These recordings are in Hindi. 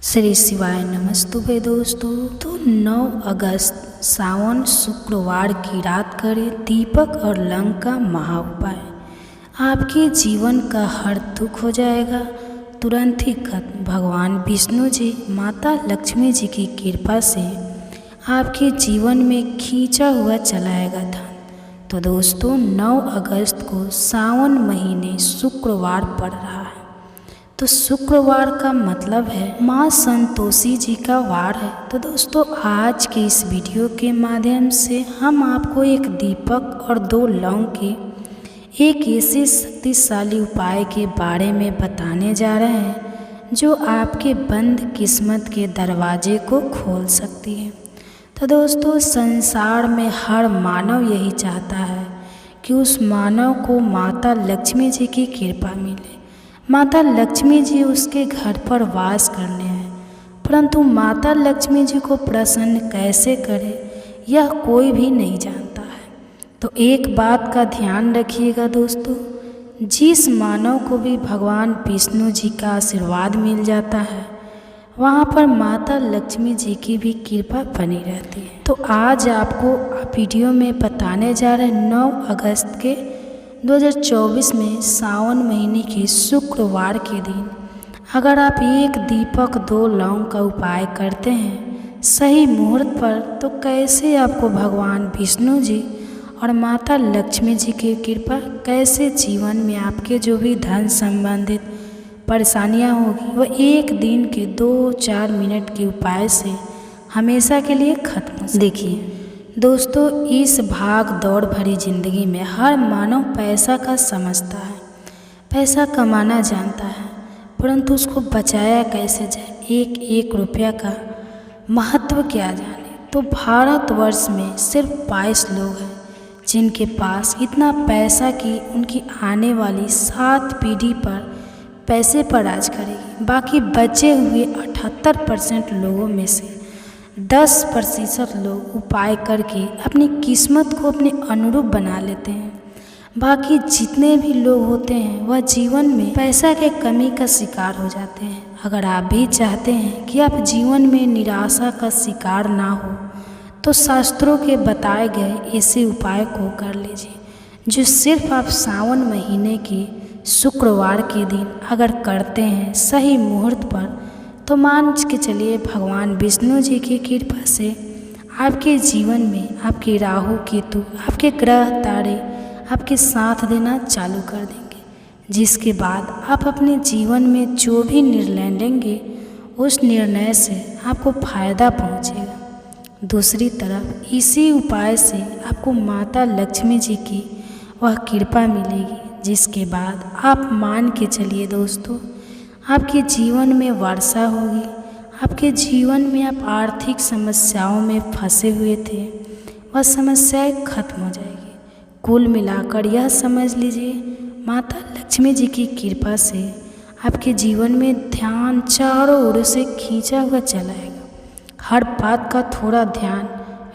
श्री शिवाय नमस्तुभे दोस्तों। तो 9 अगस्त सावन शुक्रवार की रात करें दीपक और लंग का महा उपाय। आपके जीवन का हर दुख हो जाएगा तुरंत ही खत्म। भगवान विष्णु जी माता लक्ष्मी जी की कृपा से आपके जीवन में खींचा हुआ चलाएगा धन। तो दोस्तों 9 अगस्त को सावन महीने शुक्रवार पड़ रहा है। तो शुक्रवार का मतलब है माँ संतोषी जी का वार है। तो दोस्तों आज के इस वीडियो के माध्यम से हम आपको एक दीपक और 2 लौंग के एक ऐसे शक्तिशाली उपाय के बारे में बताने जा रहे हैं जो आपके बंद किस्मत के दरवाजे को खोल सकती है। तो दोस्तों संसार में हर मानव यही चाहता है कि उस मानव को माता लक्ष्मी जी की कृपा मिले। माता लक्ष्मी जी उसके घर पर वास करने हैं, परंतु माता लक्ष्मी जी को प्रसन्न कैसे करे यह कोई भी नहीं जानता है। तो एक बात का ध्यान रखिएगा दोस्तों, जिस मानव को भी भगवान विष्णु जी का आशीर्वाद मिल जाता है वहाँ पर माता लक्ष्मी जी की भी कृपा बनी रहती है। तो आज आपको वीडियो में बताने जा रहे हैं 9 अगस्त के 2024 में सावन महीने के शुक्रवार के दिन अगर आप एक दीपक 2 लौंग का उपाय करते हैं सही मुहूर्त पर, तो कैसे आपको भगवान विष्णु जी और माता लक्ष्मी जी की कृपा कैसे जीवन में आपके जो भी धन संबंधित परेशानियां होगी वह एक दिन के 2-4 मिनट के उपाय से हमेशा के लिए खत्म हो। देखिए दोस्तों इस भाग दौड़ भरी ज़िंदगी में हर मानव पैसा का समझता है, पैसा कमाना जानता है, परंतु उसको बचाया कैसे जाए, एक एक रुपया का महत्व क्या जाने। तो भारतवर्ष में सिर्फ 22 लोग हैं जिनके पास इतना पैसा कि उनकी आने वाली 7 पीढ़ी पर पैसे पर राज करेगी। बाकी बचे हुए 78% लोगों में से 10% लोग उपाय करके अपनी किस्मत को अपने अनुरूप बना लेते हैं। बाकी जितने भी लोग होते हैं वह जीवन में पैसा के कमी का शिकार हो जाते हैं। अगर आप भी चाहते हैं कि आप जीवन में निराशा का शिकार ना हो तो शास्त्रों के बताए गए ऐसे उपाय को कर लीजिए जो सिर्फ आप सावन महीने के शुक्रवार के दिन अगर करते हैं सही मुहूर्त पर, तो मान के चलिए भगवान विष्णु जी की कृपा से आपके जीवन में आपके राहु केतु आपके ग्रह तारे आपके साथ देना चालू कर देंगे, जिसके बाद आप अपने जीवन में जो भी निर्णय लेंगे उस निर्णय से आपको फायदा पहुंचेगा। दूसरी तरफ इसी उपाय से आपको माता लक्ष्मी जी की वह कृपा मिलेगी, जिसके बाद आप मान के चलिए दोस्तों आपके जीवन में वर्षा होगी। आपके जीवन में आप आर्थिक समस्याओं में फंसे हुए थे वह समस्याएं खत्म हो जाएगी। कुल मिलाकर यह समझ लीजिए माता लक्ष्मी जी की कृपा से आपके जीवन में ध्यान चारों ओर से खींचा हुआ चलाएगा। हर बात का थोड़ा ध्यान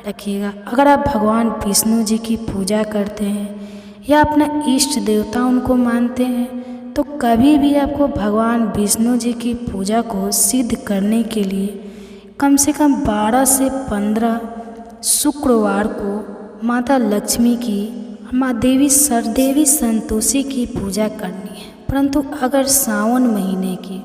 रखिएगा। अगर आप भगवान विष्णु जी की पूजा करते हैं या अपना इष्ट देवता उनको मानते हैं तो कभी भी आपको भगवान विष्णु जी की पूजा को सिद्ध करने के लिए कम से कम 12 से 15 शुक्रवार को माता लक्ष्मी की माँ देवी संतोषी की पूजा करनी है। परंतु अगर सावन महीने के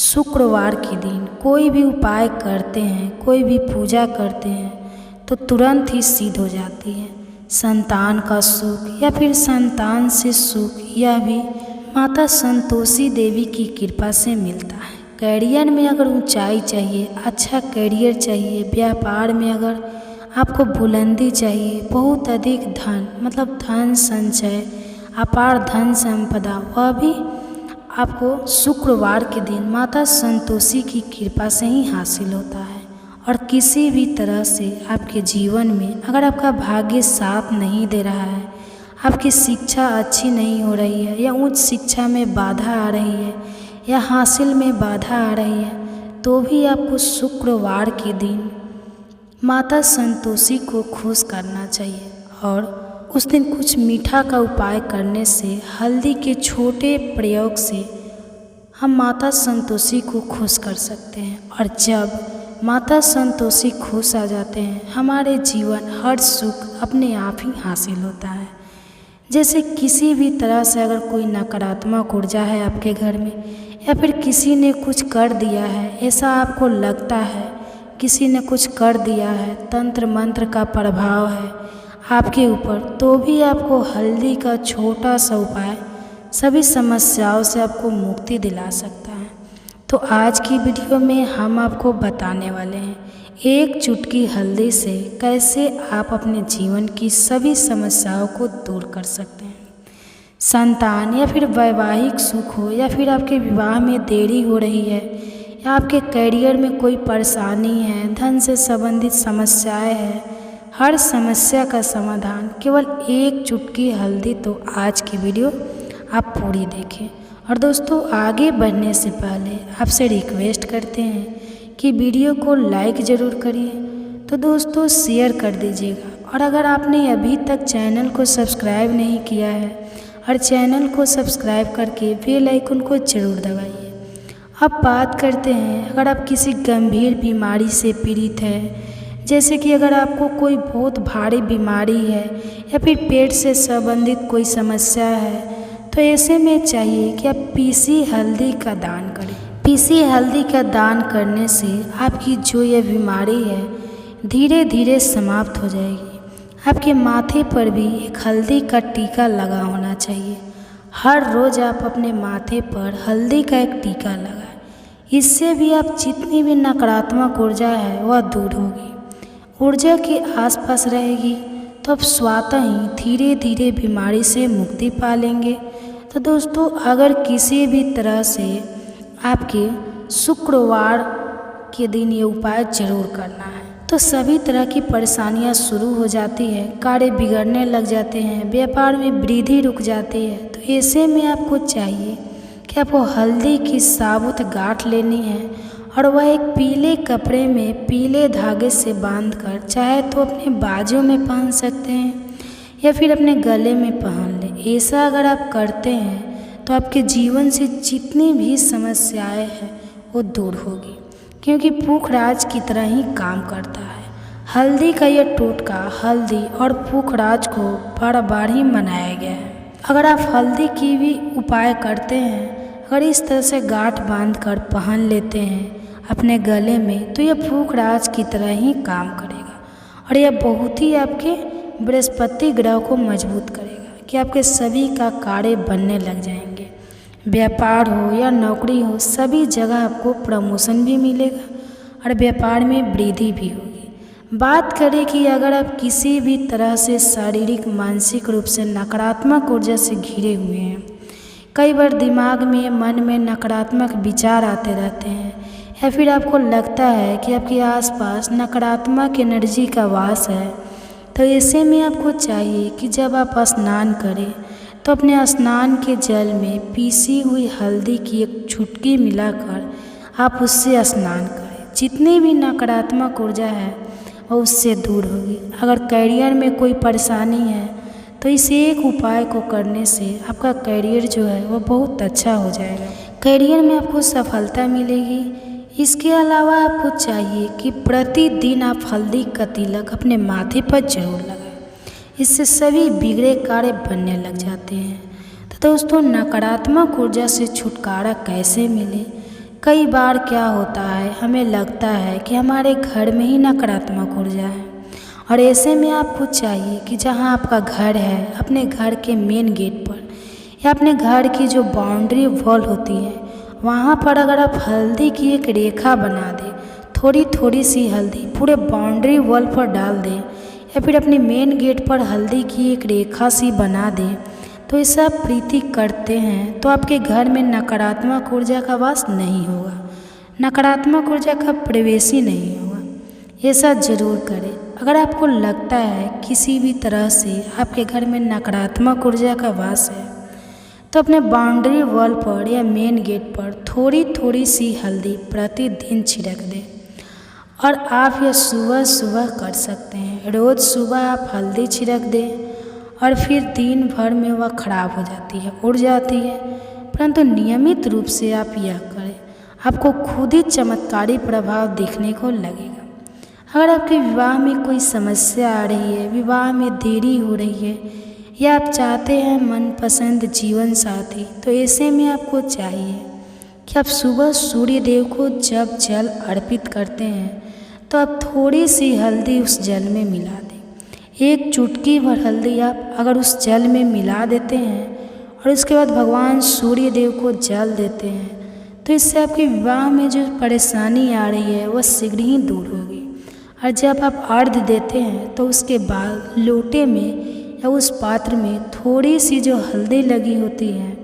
शुक्रवार के दिन कोई भी उपाय करते हैं, कोई भी पूजा करते हैं तो तुरंत ही सिद्ध हो जाती है। संतान का सुख या फिर संतान से सुख यह भी माता संतोषी देवी की कृपा से मिलता है। करियर में अगर ऊंचाई चाहिए, अच्छा करियर चाहिए, व्यापार में अगर आपको बुलंदी चाहिए, बहुत अधिक धन मतलब धन संचय, अपार धन संपदा, वह भी आपको शुक्रवार के दिन माता संतोषी की कृपा से ही हासिल होता है। और किसी भी तरह से आपके जीवन में अगर आपका भाग्य साथ नहीं दे रहा है, आपकी शिक्षा अच्छी नहीं हो रही है या उच्च शिक्षा में बाधा आ रही है या हासिल में बाधा आ रही है, तो भी आपको शुक्रवार के दिन माता संतोषी को खुश करना चाहिए। और उस दिन कुछ मीठा का उपाय करने से हल्दी के छोटे प्रयोग से हम माता संतोषी को खुश कर सकते हैं। और जब माता संतोषी खुश आ जाते हैं, हमारे जीवन हर सुख अपने आप ही हासिल होता है। जैसे किसी भी तरह से अगर कोई नकारात्मक ऊर्जा है आपके घर में, या फिर किसी ने कुछ कर दिया है, ऐसा आपको लगता है किसी ने कुछ कर दिया है, तंत्र मंत्र का प्रभाव है आपके ऊपर, तो भी आपको हल्दी का छोटा सा उपाय सभी समस्याओं से आपको मुक्ति दिला सकता है। तो आज की वीडियो में हम आपको बताने वाले हैं एक चुटकी हल्दी से कैसे आप अपने जीवन की सभी समस्याओं को दूर कर सकते हैं। संतान या फिर वैवाहिक सुख हो, या फिर आपके विवाह में देरी हो रही है, या आपके करियर में कोई परेशानी है, धन से संबंधित समस्याएं हैं, हर समस्या का समाधान केवल एक चुटकी हल्दी। तो आज की वीडियो आप पूरी देखें। और दोस्तों, आगे बढ़ने से पहले आपसे रिक्वेस्ट करते हैं कि वीडियो को लाइक ज़रूर करिए, तो दोस्तों शेयर कर दीजिएगा। और अगर आपने अभी तक चैनल को सब्सक्राइब नहीं किया है, और चैनल को सब्सक्राइब करके बेल आइकन को ज़रूर दबाइए। अब बात करते हैं, अगर आप किसी गंभीर बीमारी से पीड़ित हैं, जैसे कि अगर आपको कोई बहुत भारी बीमारी है, या फिर पेट से संबंधित कोई समस्या है, तो ऐसे में चाहिए कि आप पीसी हल्दी का दान करें। पीसी हल्दी का दान करने से आपकी जो ये बीमारी है धीरे धीरे समाप्त हो जाएगी। आपके माथे पर भी एक हल्दी का टीका लगा होना चाहिए। हर रोज़ आप अपने माथे पर हल्दी का एक टीका लगाएं। इससे भी आप जितनी भी नकारात्मक ऊर्जा है वह दूर होगी, ऊर्जा के आसपास रहेगी, तो आप स्वतः ही धीरे धीरे बीमारी से मुक्ति पा लेंगे। तो दोस्तों, अगर किसी भी तरह से आपके शुक्रवार के दिन ये उपाय जरूर करना है, तो सभी तरह की परेशानियां शुरू हो जाती है, कार्य बिगड़ने लग जाते हैं, व्यापार में वृद्धि रुक जाती है, तो ऐसे में आपको चाहिए कि आपको हल्दी की साबुत गांठ लेनी है, और वह एक पीले कपड़े में पीले धागे से बांधकर, चाहे तो अपने बाजू में पहन सकते हैं या फिर अपने गले में पहन लें। ऐसा अगर आप करते हैं तो आपके जीवन से जितनी भी समस्याएं हैं वो दूर होगी, क्योंकि पुखराज की तरह ही काम करता है। हल्दी का यह टोटका हल्दी और पुखराज को बार बार ही मनाया गया है। अगर आप हल्दी की भी उपाय करते हैं, अगर इस तरह से गांठ बांध कर पहन लेते हैं अपने गले में, तो यह पुखराज की तरह ही काम करेगा। और यह बहुत ही आपके बृहस्पति ग्रह को मजबूत करेगा कि आपके सभी का कार्य बनने लग जाएंगे। व्यापार हो या नौकरी हो, सभी जगह आपको प्रमोशन भी मिलेगा और व्यापार में वृद्धि भी होगी। बात करें कि अगर आप किसी भी तरह से शारीरिक मानसिक रूप से नकारात्मक ऊर्जा से घिरे हुए हैं, कई बार दिमाग में मन में नकारात्मक विचार आते रहते हैं, या फिर आपको लगता है कि आपके आसपास नकारात्मक एनर्जी का वास है, तो ऐसे में आपको चाहिए कि जब आप स्नान करें तो अपने स्नान के जल में पीसी हुई हल्दी की एक चुटकी मिलाकर आप उससे स्नान करें। जितनी भी नकारात्मक ऊर्जा है वो उससे दूर होगी। अगर करियर में कोई परेशानी है, तो इस एक उपाय को करने से आपका करियर जो है वो बहुत अच्छा हो जाएगा, करियर में आपको सफलता मिलेगी। इसके अलावा आपको चाहिए कि प्रतिदिन आप हल्दी का तिलक अपने माथे पर जरूर लगाएं। इससे सभी बिगड़े कार्य बनने लग जाते हैं। तो दोस्तों, नकारात्मक ऊर्जा से छुटकारा कैसे मिले? कई बार क्या होता है, हमें लगता है कि हमारे घर में ही नकारात्मक ऊर्जा है, और ऐसे में आपको चाहिए कि जहां आपका घर है, अपने घर के मेन गेट पर या अपने घर की जो बाउंड्री वॉल होती है, वहाँ पर अगर आप हल्दी की एक रेखा बना दें, थोड़ी थोड़ी सी हल्दी पूरे बाउंड्री वॉल पर डाल दें, या फिर अपने मेन गेट पर हल्दी की एक रेखा सी बना दें, तो ऐसा प्रीति करते हैं तो आपके घर में नकारात्मक ऊर्जा का वास नहीं होगा, नकारात्मक ऊर्जा का प्रवेश ही नहीं होगा। ऐसा ज़रूर करें। अगर आपको लगता है किसी भी तरह से आपके घर में नकारात्मक ऊर्जा का वास है, तो अपने बाउंड्री वॉल पर या मेन गेट पर थोड़ी थोड़ी सी हल्दी प्रतिदिन छिड़क दें। और आप यह सुबह सुबह कर सकते हैं। रोज़ सुबह आप हल्दी छिड़क दें, और फिर दिन भर में वह खराब हो जाती है, उड़ जाती है, परंतु नियमित रूप से आप यह करें, आपको खुद ही चमत्कारी प्रभाव देखने को लगेगा। अगर आपके विवाह में कोई समस्या आ रही है, विवाह में देरी हो रही है, या आप चाहते हैं मनपसंद जीवन साथी, तो ऐसे में आपको चाहिए कि आप सुबह सूर्य देव को जब जल अर्पित करते हैं तो आप थोड़ी सी हल्दी उस जल में मिला दें। एक चुटकी भर हल्दी आप अगर उस जल में मिला देते हैं और उसके बाद भगवान सूर्य देव को जल देते हैं, तो इससे आपके विवाह में जो परेशानी आ रही है वह शीघ्र ही दूर होगी। और जब आप अर्घ्य देते हैं तो उसके बाद लोटे में या उस पात्र में थोड़ी सी जो हल्दी लगी होती है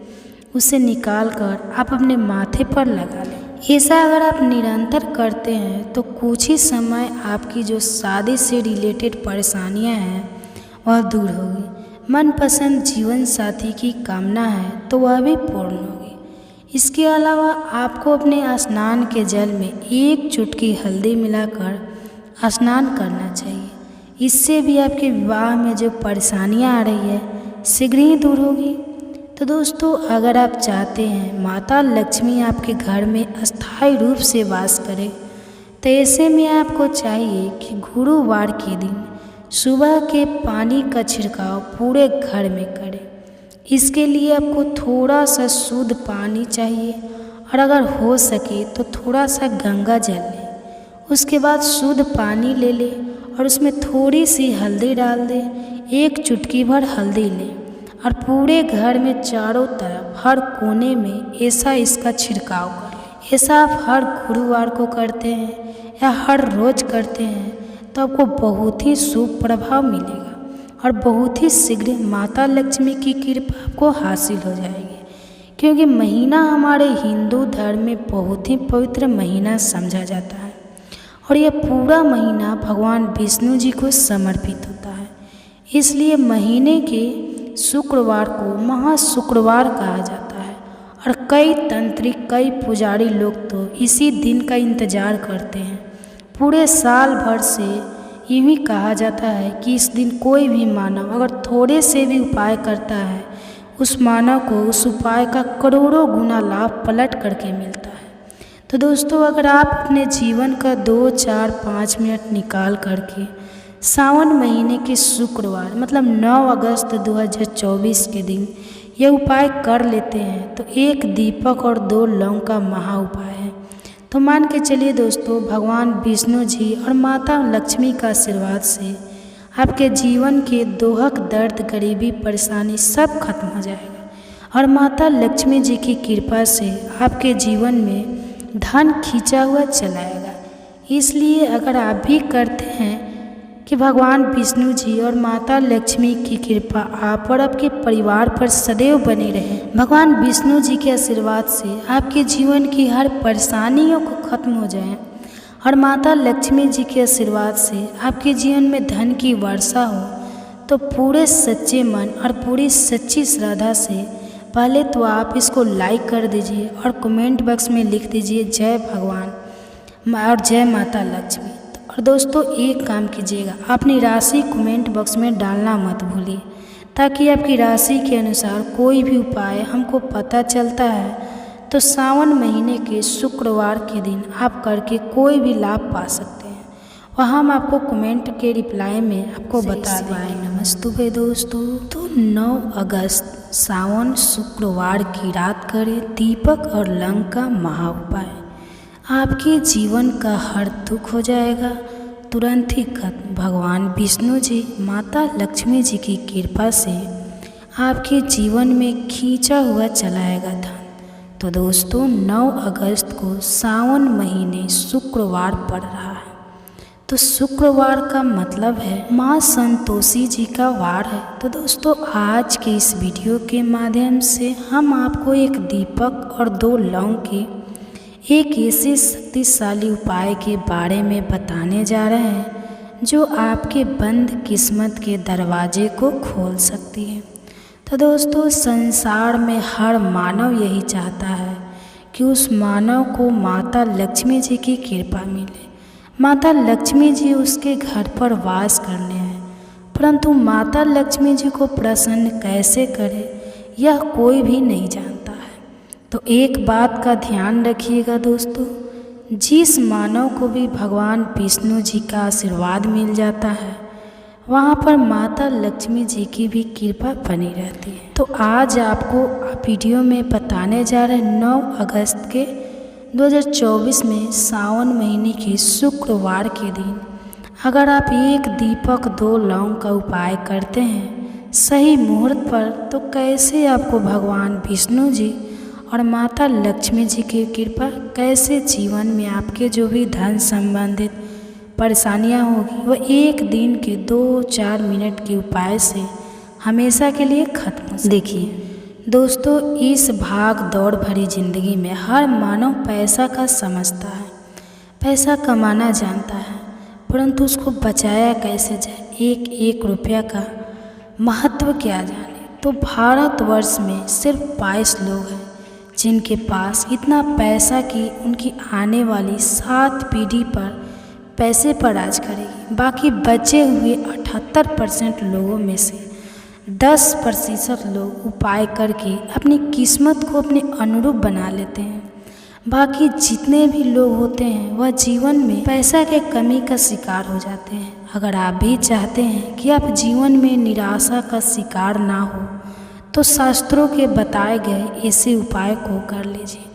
उसे निकाल कर आप अपने माथे पर लगा लें। ऐसा अगर आप निरंतर करते हैं तो कुछ ही समय आपकी जो शादी से रिलेटेड परेशानियां हैं वह दूर होगी। मनपसंद जीवन साथी की कामना है तो वह भी पूर्ण होगी। इसके अलावा आपको अपने स्नान के जल में एक चुटकी हल्दी मिलाकर स्नान करना चाहिए। इससे भी आपके विवाह में जो परेशानियां आ रही है शीघ्र ही दूर होगी। तो दोस्तों, अगर आप चाहते हैं माता लक्ष्मी आपके घर में अस्थायी रूप से वास करे, तो ऐसे में आपको चाहिए कि गुरुवार के दिन सुबह के पानी का छिड़काव पूरे घर में करें। इसके लिए आपको थोड़ा सा शुद्ध पानी चाहिए और अगर हो सके तो थोड़ा सा गंगा जल लें। उसके बाद शुद्ध पानी ले लें और उसमें थोड़ी सी हल्दी डाल दें। एक चुटकी भर हल्दी लें और पूरे घर में चारों तरफ हर कोने में ऐसा इसका छिड़काव करें। ऐसा आप हर गुरुवार को करते हैं या हर रोज़ करते हैं तो आपको बहुत ही शुभ प्रभाव मिलेगा और बहुत ही शीघ्र माता लक्ष्मी की कृपा आपको हासिल हो जाएगी। क्योंकि महीना हमारे हिंदू धर्म में बहुत ही पवित्र महीना समझा जाता है और यह पूरा महीना भगवान विष्णु जी को समर्पित होता है। इसलिए महीने के शुक्रवार को महाशुक्रवार कहा जाता है और कई तंत्रिक, कई पुजारी लोग तो इसी दिन का इंतजार करते हैं। पूरे साल भर से यूँ ही कहा जाता है कि इस दिन कोई भी मानव अगर थोड़े से भी उपाय करता है, उस मानव को उस उपाय का करोड़ों गुना लाभ पलट करके मिलता है। तो दोस्तों, अगर आप अपने जीवन का 2, 4, 5 मिनट निकाल करके सावन महीने के शुक्रवार मतलब 9 अगस्त 2024 के दिन यह उपाय कर लेते हैं तो एक दीपक और 2 लौंग का महा उपाय है। तो मान के चलिए दोस्तों, भगवान विष्णु जी और माता लक्ष्मी का आशीर्वाद से आपके जीवन के दोहक दर्द, गरीबी, परेशानी सब खत्म हो जाएगा और माता लक्ष्मी जी की कृपा से आपके जीवन में धन खींचा हुआ चलाएगा। इसलिए अगर आप भी करते हैं कि भगवान विष्णु जी और माता लक्ष्मी की कृपा आप और आपके परिवार पर सदैव बनी रहे। भगवान विष्णु जी के आशीर्वाद से आपके जीवन की हर परेशानियों को खत्म हो जाए और माता लक्ष्मी जी के आशीर्वाद से आपके जीवन में धन की वर्षा हो, तो पूरे सच्चे मन और पूरी सच्ची श्रद्धा से पहले तो आप इसको लाइक कर दीजिए और कमेंट बॉक्स में लिख दीजिए जय भगवान और जय माता लक्ष्मी। और दोस्तों, एक काम कीजिएगा, अपनी राशि कमेंट बॉक्स में डालना मत भूलिए, ताकि आपकी राशि के अनुसार कोई भी उपाय हमको पता चलता है तो सावन महीने के शुक्रवार के दिन आप करके कोई भी लाभ पा सकते हैं। वह हम आपको कमेंट के रिप्लाई में आपको बता देंगे। नमस्तुभे दोस्तों, तो 9 अगस्त सावन शुक्रवार की रात करें दीपक और लौंग का महा उपाय। आपके जीवन का हर दुख हो जाएगा तुरंत ही खत्म। भगवान विष्णु जी, माता लक्ष्मी जी की कृपा से आपके जीवन में खींचा हुआ चलाएगा धन। तो दोस्तों, 9 अगस्त को सावन महीने शुक्रवार पड़ रहा है। तो शुक्रवार का मतलब है माँ संतोषी जी का वार है। तो दोस्तों, आज के इस वीडियो के माध्यम से हम आपको एक दीपक और 2 लौंग के एक ऐसे शक्तिशाली उपाय के बारे में बताने जा रहे हैं जो आपके बंद किस्मत के दरवाजे को खोल सकती है। तो दोस्तों, संसार में हर मानव यही चाहता है कि उस मानव को माता लक्ष्मी जी की कृपा मिले, माता लक्ष्मी जी उसके घर पर वास करने हैं। परंतु माता लक्ष्मी जी को प्रसन्न कैसे करें यह कोई भी नहीं जानता है। तो एक बात का ध्यान रखिएगा दोस्तों, जिस मानव को भी भगवान विष्णु जी का आशीर्वाद मिल जाता है वहाँ पर माता लक्ष्मी जी की भी कृपा बनी रहती है। तो आज आपको वीडियो में बताने जा रहे 9 अगस्त के 2024 में सावन महीने के शुक्रवार के दिन अगर आप एक दीपक 2 लौंग का उपाय करते हैं सही मुहूर्त पर, तो कैसे आपको भगवान विष्णु जी और माता लक्ष्मी जी की कृपा, कैसे जीवन में आपके जो भी धन संबंधित परेशानियां होगी वह एक दिन के 2-4 मिनट के उपाय से हमेशा के लिए खत्म हो। देखिए दोस्तों, इस भाग दौड़ भरी ज़िंदगी में हर मानव पैसा का समझता है, पैसा कमाना जानता है, परंतु उसको बचाया कैसे जाए, एक एक रुपया का महत्व क्या जाने। तो भारतवर्ष में सिर्फ 22 लोग हैं जिनके पास इतना पैसा कि उनकी आने वाली 7 पीढ़ी पर पैसे पर राज करेगी। बाकी बचे हुए 78% लोगों में से 10% लोग उपाय करके अपनी किस्मत को अपने अनुरूप बना लेते हैं। बाकी जितने भी लोग होते हैं वह जीवन में पैसा के कमी का शिकार हो जाते हैं। अगर आप भी चाहते हैं कि आप जीवन में निराशा का शिकार ना हो तो शास्त्रों के बताए गए ऐसे उपाय को कर लीजिए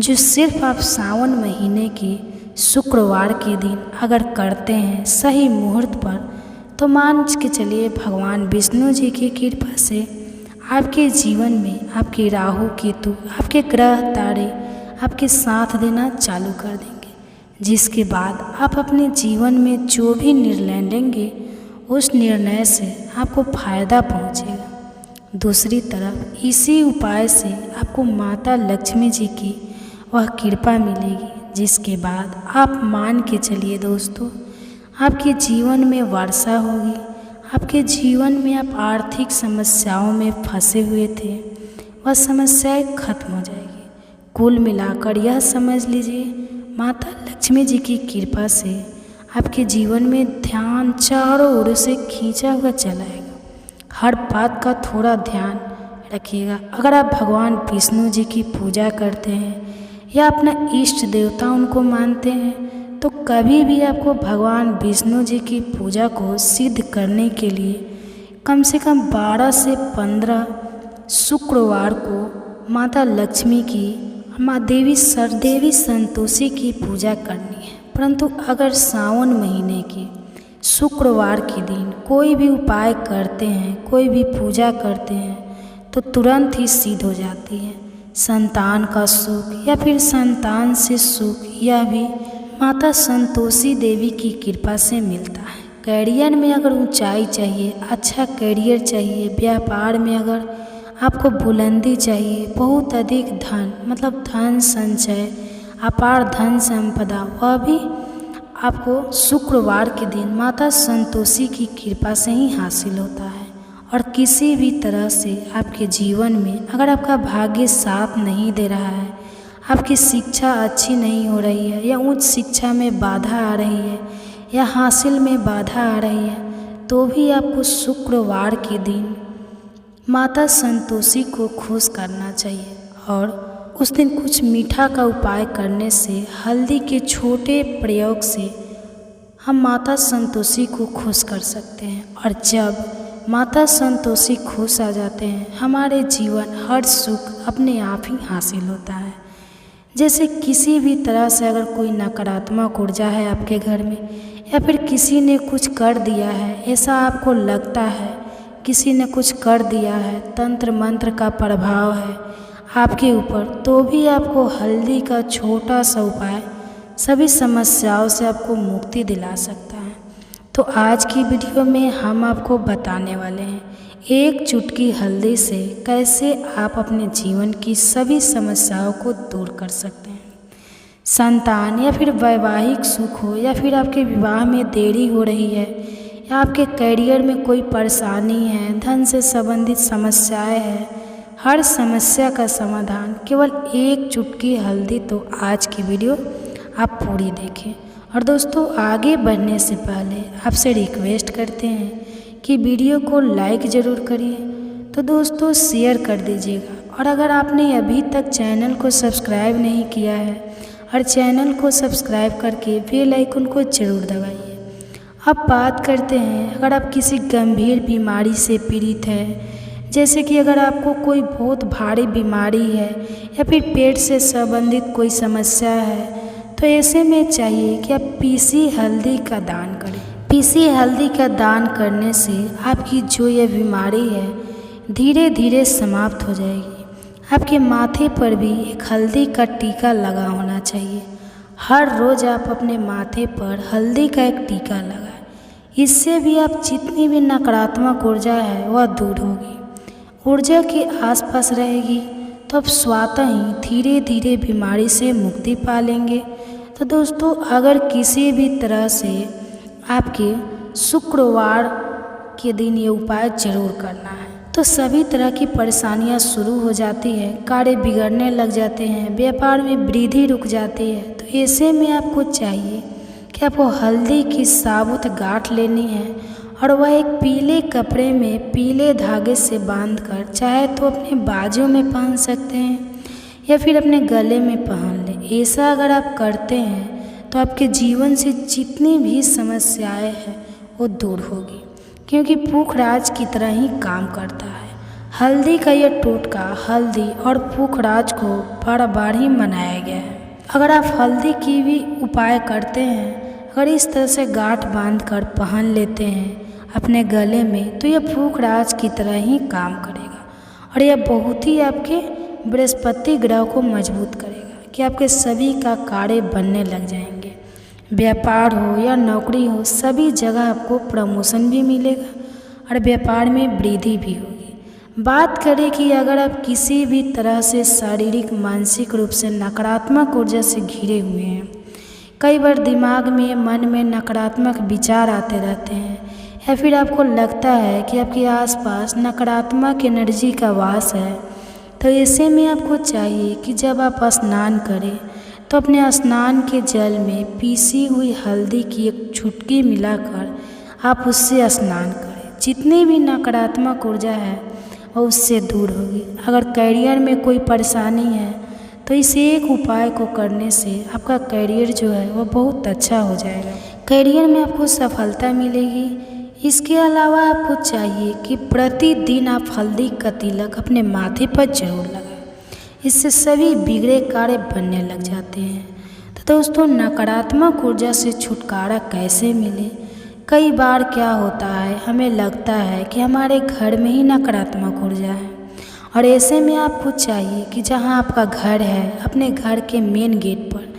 जो सिर्फ आप सावन महीने के शुक्रवार के दिन अगर करते हैं सही मुहूर्त पर, तो मान के चलिए भगवान विष्णु जी की कृपा से आपके जीवन में आपके राहु केतु, आपके ग्रह तारे आपके साथ देना चालू कर देंगे, जिसके बाद आप अपने जीवन में जो भी निर्णय लेंगे उस निर्णय से आपको फायदा पहुंचेगा। दूसरी तरफ इसी उपाय से आपको माता लक्ष्मी जी की वह कृपा मिलेगी, जिसके बाद आप मान के चलिए दोस्तों आपके जीवन में वर्षा होगी। आपके जीवन में आप आर्थिक समस्याओं में फंसे हुए थे वह समस्याएं खत्म हो जाएगी। कुल मिलाकर यह समझ लीजिए माता लक्ष्मी जी की कृपा से आपके जीवन में ध्यान चारों ओर से खींचा हुआ चलाएगा। हर बात का थोड़ा ध्यान रखिएगा। अगर आप भगवान विष्णु जी की पूजा करते हैं या अपना इष्ट देवता उनको मानते हैं तो कभी भी आपको भगवान विष्णु जी की पूजा को सिद्ध करने के लिए कम से कम 12 से 15 शुक्रवार को माता लक्ष्मी की, माँ देवी संतोषी की पूजा करनी है। परंतु अगर सावन महीने के शुक्रवार के दिन कोई भी उपाय करते हैं, कोई भी पूजा करते हैं तो तुरंत ही सिद्ध हो जाती है। संतान का सुख या फिर संतान से सुख यह भी माता संतोषी देवी की कृपा से मिलता है। करियर में अगर ऊंचाई चाहिए, अच्छा करियर चाहिए, व्यापार में अगर आपको बुलंदी चाहिए, बहुत अधिक धन मतलब धन संचय, अपार धन संपदा, वह भी आपको शुक्रवार के दिन माता संतोषी की कृपा से ही हासिल होता है। और किसी भी तरह से आपके जीवन में अगर आपका भाग्य साथ नहीं दे रहा है, आपकी शिक्षा अच्छी नहीं हो रही है या उच्च शिक्षा में बाधा आ रही है या हासिल में बाधा आ रही है, तो भी आपको शुक्रवार के दिन माता संतोषी को खुश करना चाहिए। और उस दिन कुछ मीठा का उपाय करने से, हल्दी के छोटे प्रयोग से हम माता संतोषी को खुश कर सकते हैं। और जब माता संतोषी खुश आ जाते हैं हमारे जीवन हर सुख अपने आप ही हासिल होता है। जैसे किसी भी तरह से अगर कोई नकारात्मक ऊर्जा है आपके घर में या फिर किसी ने कुछ कर दिया है, ऐसा आपको लगता है किसी ने कुछ कर दिया है, तंत्र मंत्र का प्रभाव है आपके ऊपर, तो भी आपको हल्दी का छोटा सा उपाय सभी समस्याओं से आपको मुक्ति दिला सकता है। तो आज की वीडियो में हम आपको बताने वाले हैं एक चुटकी हल्दी से कैसे आप अपने जीवन की सभी समस्याओं को दूर कर सकते हैं। संतान या फिर वैवाहिक सुख हो या फिर आपके विवाह में देरी हो रही है या आपके करियर में कोई परेशानी है, धन से संबंधित समस्याएं हैं, हर समस्या का समाधान केवल एक चुटकी हल्दी। तो आज की वीडियो आप पूरी देखें। और दोस्तों आगे बढ़ने से पहले आपसे रिक्वेस्ट करते हैं कि वीडियो को लाइक ज़रूर करिए, तो दोस्तों शेयर कर दीजिएगा और अगर आपने अभी तक चैनल को सब्सक्राइब नहीं किया है और चैनल को सब्सक्राइब करके बेल आइकन को ज़रूर दबाइए। अब बात करते हैं, अगर आप किसी गंभीर बीमारी से पीड़ित हैं, जैसे कि अगर आपको कोई बहुत भारी बीमारी है या फिर पेट से संबंधित कोई समस्या है, तो ऐसे में चाहिए कि आप पीसी हल्दी का दान करें। पीसी हल्दी का दान करने से आपकी जो यह बीमारी है धीरे धीरे समाप्त हो जाएगी। आपके माथे पर भी एक हल्दी का टीका लगा होना चाहिए। हर रोज़ आप अपने माथे पर हल्दी का एक टीका लगाएं। इससे भी आप जितनी भी नकारात्मक ऊर्जा है वह दूर होगी, ऊर्जा के आसपास रहेगी, तो आप स्वतः ही धीरे धीरे बीमारी से मुक्ति पा लेंगे। तो दोस्तों, अगर किसी भी तरह से आपके शुक्रवार के दिन ये उपाय जरूर करना है, तो सभी तरह की परेशानियां शुरू हो जाती है, कार्य बिगड़ने लग जाते हैं, व्यापार में वृद्धि रुक जाती है। तो ऐसे में आपको चाहिए कि आपको हल्दी की साबुत गांठ लेनी है और वह एक पीले कपड़े में पीले धागे से बांधकर, चाहे तो अपने बाजू में पहन सकते हैं या फिर अपने गले में पहन लें। ऐसा अगर आप करते हैं तो आपके जीवन से जितनी भी समस्याएं हैं वो दूर होगी, क्योंकि पुखराज की तरह ही काम करता है। हल्दी का यह टोटका हल्दी और पुखराज को बार बार ही मनाया गया है। अगर आप हल्दी की भी उपाय करते हैं, अगर इस तरह से गांठ बांधकर पहन लेते हैं अपने गले में, तो यह पुखराज की तरह ही काम करेगा और यह बहुत ही आपके बृहस्पति ग्रह को मजबूत करेगा कि आपके सभी का कार्य बनने लग जाएंगे। व्यापार हो या नौकरी हो, सभी जगह आपको प्रमोशन भी मिलेगा और व्यापार में वृद्धि भी होगी। बात करें कि अगर आप किसी भी तरह से शारीरिक मानसिक रूप से नकारात्मक ऊर्जा से घिरे हुए हैं, कई बार दिमाग में मन में नकारात्मक विचार आते रहते हैं, या फिर आपको लगता है कि आपके आसपास नकारात्मक एनर्जी का वास है, तो ऐसे में आपको चाहिए कि जब आप स्नान करें तो अपने स्नान के जल में पीसी हुई हल्दी की एक चुटकी मिलाकर आप उससे स्नान करें। जितनी भी नकारात्मक ऊर्जा है वो उससे दूर होगी। अगर करियर में कोई परेशानी है तो इस एक उपाय को करने से आपका करियर जो है वो बहुत अच्छा हो जाएगा, करियर में आपको सफलता मिलेगी। इसके अलावा आपको चाहिए कि प्रतिदिन आप हल्दी का तिलक अपने माथे पर जरूर लगाएं। इससे सभी बिगड़े कार्य बनने लग जाते हैं। तो दोस्तों, नकारात्मक ऊर्जा से छुटकारा कैसे मिले? कई बार क्या होता है, हमें लगता है कि हमारे घर में ही नकारात्मक ऊर्जा है, और ऐसे में आपको चाहिए कि जहां आपका घर है, अपने घर के मेन गेट पर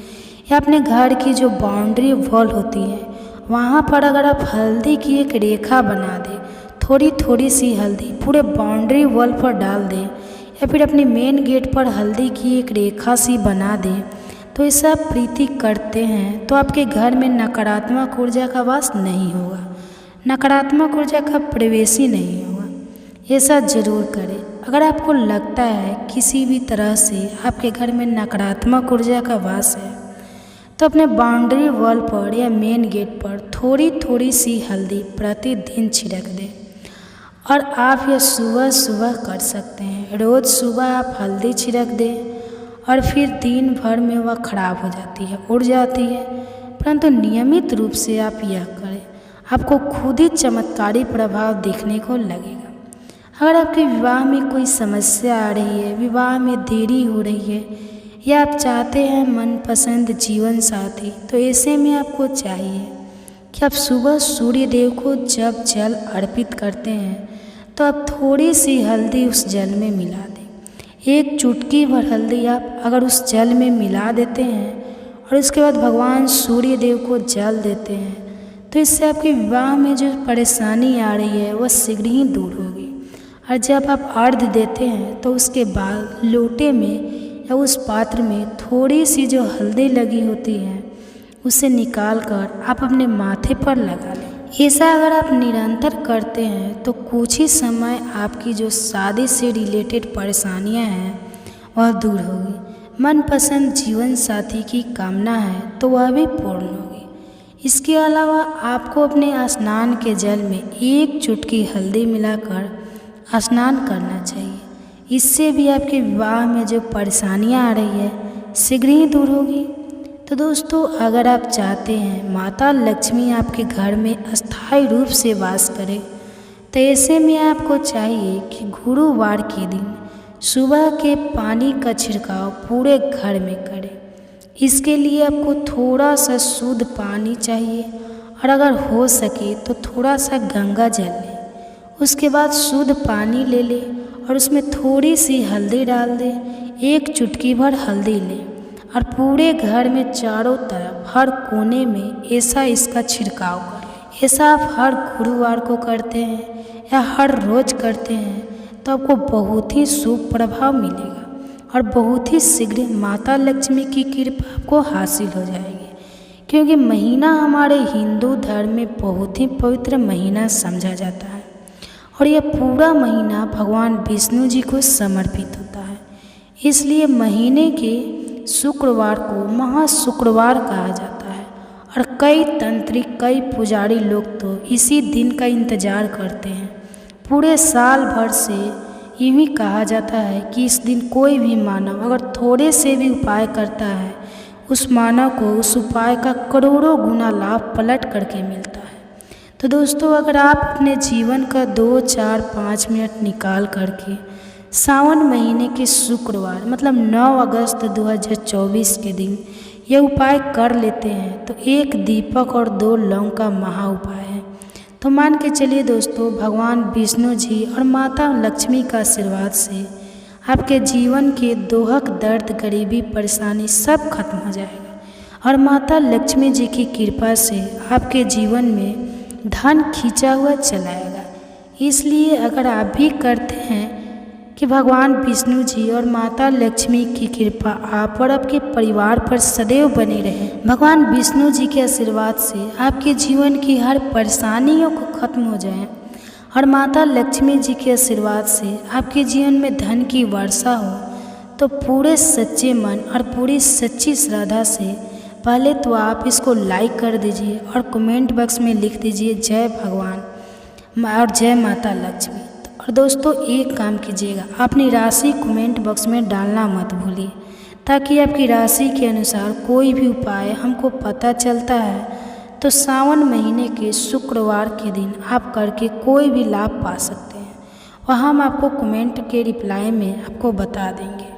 या अपने घर की जो बाउंड्री वॉल होती है, वहां पर अगर आप हल्दी की एक रेखा बना दें, थोड़ी थोड़ी सी हल्दी पूरे बाउंड्री वॉल पर डाल दें, या फिर अपने मेन गेट पर हल्दी की एक रेखा सी बना दें, तो ऐसा प्रीति करते हैं तो आपके घर में नकारात्मक ऊर्जा का वास नहीं होगा, नकारात्मक ऊर्जा का प्रवेश ही नहीं होगा। ऐसा जरूर करें। अगर आपको लगता है किसी भी तरह से आपके घर में नकारात्मक ऊर्जा का वास है, तो अपने बाउंड्री वॉल पर या मेन गेट पर थोड़ी थोड़ी सी हल्दी प्रतिदिन छिड़क दें, और आप यह सुबह सुबह कर सकते हैं। रोज़ सुबह आप हल्दी छिड़क दें और फिर दिन भर में वह खराब हो जाती है, उड़ जाती है, परंतु नियमित रूप से आप यह करें, आपको खुद ही चमत्कारी प्रभाव देखने को लगेगा। अगर आपके विवाह में कोई समस्या आ रही है, विवाह में देरी हो रही है, या आप चाहते हैं मनपसंद जीवन साथी, तो ऐसे में आपको चाहिए कि आप सुबह सूर्य देव को जब जल अर्पित करते हैं तो आप थोड़ी सी हल्दी उस जल में मिला दें। एक चुटकी भर हल्दी आप अगर उस जल में मिला देते हैं और उसके बाद भगवान सूर्य देव को जल देते हैं, तो इससे आपके विवाह में जो परेशानी आ रही है वह शीघ्र ही दूर होगी। और जब आप अर्घ्य देते हैं तो उसके बाद लोटे में या उस पात्र में थोड़ी सी जो हल्दी लगी होती है उसे निकाल कर आप अपने माथे पर लगा लें। ऐसा अगर आप निरंतर करते हैं तो कुछ ही समय आपकी जो शादी से रिलेटेड परेशानियां हैं वह दूर होगी। मनपसंद जीवन साथी की कामना है तो वह भी पूर्ण होगी। इसके अलावा आपको अपने स्नान के जल में एक चुटकी हल्दी मिलाकर स्नान करना चाहिए। इससे भी आपके विवाह में जो परेशानियां आ रही है शीघ्र ही दूर होगी। तो दोस्तों, अगर आप चाहते हैं माता लक्ष्मी आपके घर में अस्थायी रूप से वास करे, तो ऐसे में आपको चाहिए कि गुरुवार के दिन सुबह के पानी का छिड़काव पूरे घर में करें। इसके लिए आपको थोड़ा सा शुद्ध पानी चाहिए, और अगर हो सके तो थोड़ा सा गंगा जल लें। उसके बाद शुद्ध पानी ले लें और उसमें थोड़ी सी हल्दी डाल दें। एक चुटकी भर हल्दी लें और पूरे घर में चारों तरफ हर कोने में ऐसा इसका छिड़काव करें। ऐसा आप हर गुरुवार को करते हैं या हर रोज़ करते हैं तो आपको बहुत ही शुभ प्रभाव मिलेगा और बहुत ही शीघ्र माता लक्ष्मी की कृपा आपको हासिल हो जाएगी। क्योंकि महीना हमारे हिंदू धर्म में बहुत ही पवित्र महीना समझा जाता है और यह पूरा महीना भगवान विष्णु जी को समर्पित होता है। इसलिए महीने के शुक्रवार को महाशुक्रवार कहा जाता है और कई तंत्रिक, कई पुजारी लोग तो इसी दिन का इंतजार करते हैं। पूरे साल भर से यूँ ही कहा जाता है कि इस दिन कोई भी मानव अगर थोड़े से भी उपाय करता है, उस मानव को उस उपाय का करोड़ों गुना लाभ पलट करके मिलता है। तो दोस्तों, अगर आप अपने जीवन का 2, 4, 5 मिनट निकाल करके सावन महीने के शुक्रवार मतलब 9 अगस्त 2024 के दिन यह उपाय कर लेते हैं तो 1 दीपक और 2 लौंग का महा उपाय है। तो मान के चलिए दोस्तों, भगवान विष्णु जी और माता लक्ष्मी का आशीर्वाद से आपके जीवन के दोहक, दर्द, गरीबी, परेशानी सब खत्म हो जाएगा और माता लक्ष्मी जी की कृपा से आपके जीवन में धन खींचा हुआ चलाएगा। इसलिए अगर आप भी करते हैं कि भगवान विष्णु जी और माता लक्ष्मी की कृपा आप और आपके परिवार पर सदैव बनी रहे। भगवान विष्णु जी के आशीर्वाद से आपके जीवन की हर परेशानियों को खत्म हो जाए और माता लक्ष्मी जी के आशीर्वाद से आपके जीवन में धन की वर्षा हो, तो पूरे सच्चे मन और पूरी सच्ची श्रद्धा से पहले तो आप इसको लाइक कर दीजिए और कमेंट बॉक्स में लिख दीजिए जय भगवान और जय माता लक्ष्मी। और दोस्तों, एक काम कीजिएगा, अपनी राशि कमेंट बॉक्स में डालना मत भूलिए, ताकि आपकी राशि के अनुसार कोई भी उपाय हमको पता चलता है तो सावन महीने के शुक्रवार के दिन आप करके कोई भी लाभ पा सकते हैं और हम आपको कमेंट के रिप्लाई में आपको बता देंगे।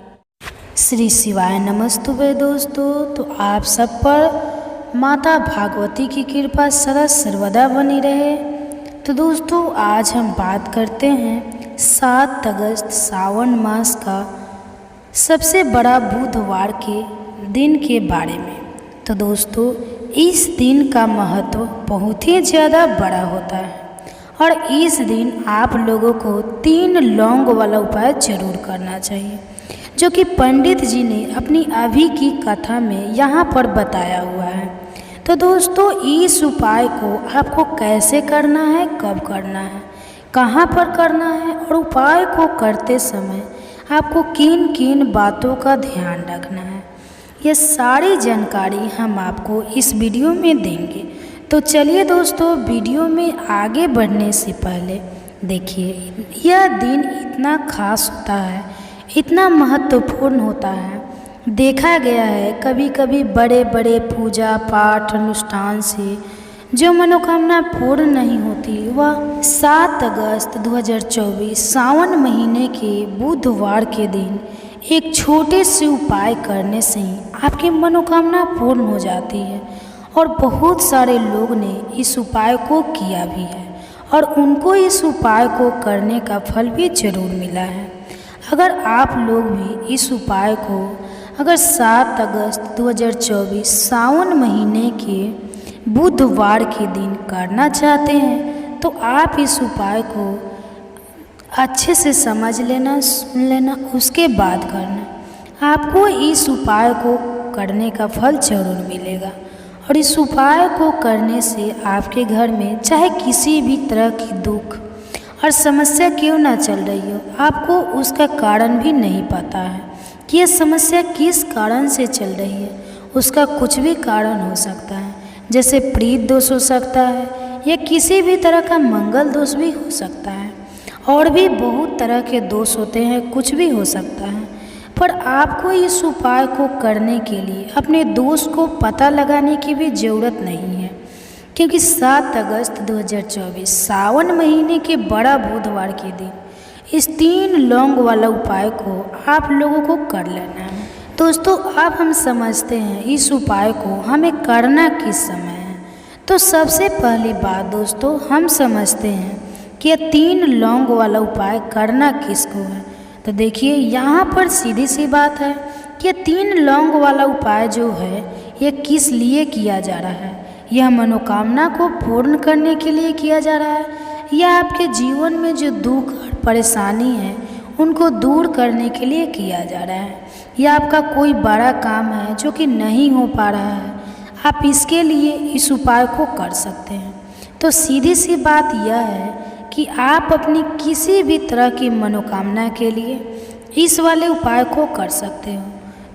श्री शिवाय नमस्तुभे दोस्तों। तो आप सब पर माता भागवती की कृपा सदा सर्वदा बनी रहे। तो दोस्तों, आज हम बात करते हैं 7 अगस्त सावन मास का सबसे बड़ा बुधवार के दिन के बारे में। तो दोस्तों, इस दिन का महत्व बहुत ही ज़्यादा बड़ा होता है और इस दिन आप लोगों को 3 लौंग वाला उपाय जरूर करना चाहिए, जो कि पंडित जी ने अपनी अभी की कथा में यहाँ पर बताया हुआ है। तो दोस्तों, इस उपाय को आपको कैसे करना है, कब करना है, कहाँ पर करना है और उपाय को करते समय आपको किन किन बातों का ध्यान रखना है, ये सारी जानकारी हम आपको इस वीडियो में देंगे। तो चलिए दोस्तों, वीडियो में आगे बढ़ने से पहले देखिए, यह दिन इतना खास होता है, इतना महत्वपूर्ण होता है। देखा गया है कभी कभी बड़े बड़े पूजा पाठ अनुष्ठान से जो मनोकामना पूर्ण नहीं होती, वह 7 अगस्त 2024 सावन महीने के बुधवार के दिन एक छोटे से उपाय करने से ही आपकी मनोकामना पूर्ण हो जाती है। और बहुत सारे लोग ने इस उपाय को किया भी है और उनको इस उपाय को करने का फल भी जरूर मिला है। अगर आप लोग भी इस उपाय को अगर 7 अगस्त 2024 सावन महीने के बुधवार के दिन करना चाहते हैं तो आप इस उपाय को अच्छे से समझ लेना, सुन लेना, उसके बाद करना। आपको इस उपाय को करने का फल जरूर मिलेगा और इस उपाय को करने से आपके घर में चाहे किसी भी तरह की दुख और समस्या क्यों ना चल रही हो, आपको उसका कारण भी नहीं पता है कि यह समस्या किस कारण से चल रही है। उसका कुछ भी कारण हो सकता है, जैसे प्रीत दोष हो सकता है या किसी भी तरह का मंगल दोष भी हो सकता है। और भी बहुत तरह के दोष होते हैं, कुछ भी हो सकता है, पर आपको इस उपाय को करने के लिए अपने दोष को पता लगाने की भी ज़रूरत नहीं है, क्योंकि 7 अगस्त 2024 सावन महीने के बड़ा बुधवार के दिन इस 3 लौंग वाला उपाय को आप लोगों को कर लेना है। दोस्तों, अब हम समझते हैं इस उपाय को हमें करना किस समय है। तो सबसे पहली बात दोस्तों, हम समझते हैं कि यह 3 लौंग वाला उपाय करना किसको है। तो देखिए, यहाँ पर सीधी सी बात है कि यह 3 लौंग वाला उपाय जो है ये किस लिए किया जा रहा है। यह मनोकामना को पूर्ण करने के लिए किया जा रहा है, या आपके जीवन में जो दुख और परेशानी है उनको दूर करने के लिए किया जा रहा है, या आपका कोई बड़ा काम है जो कि नहीं हो पा रहा है, आप इसके लिए इस उपाय को कर सकते हैं। तो सीधी सी बात यह है कि आप अपनी किसी भी तरह की मनोकामना के लिए इस वाले उपाय को कर सकते हो।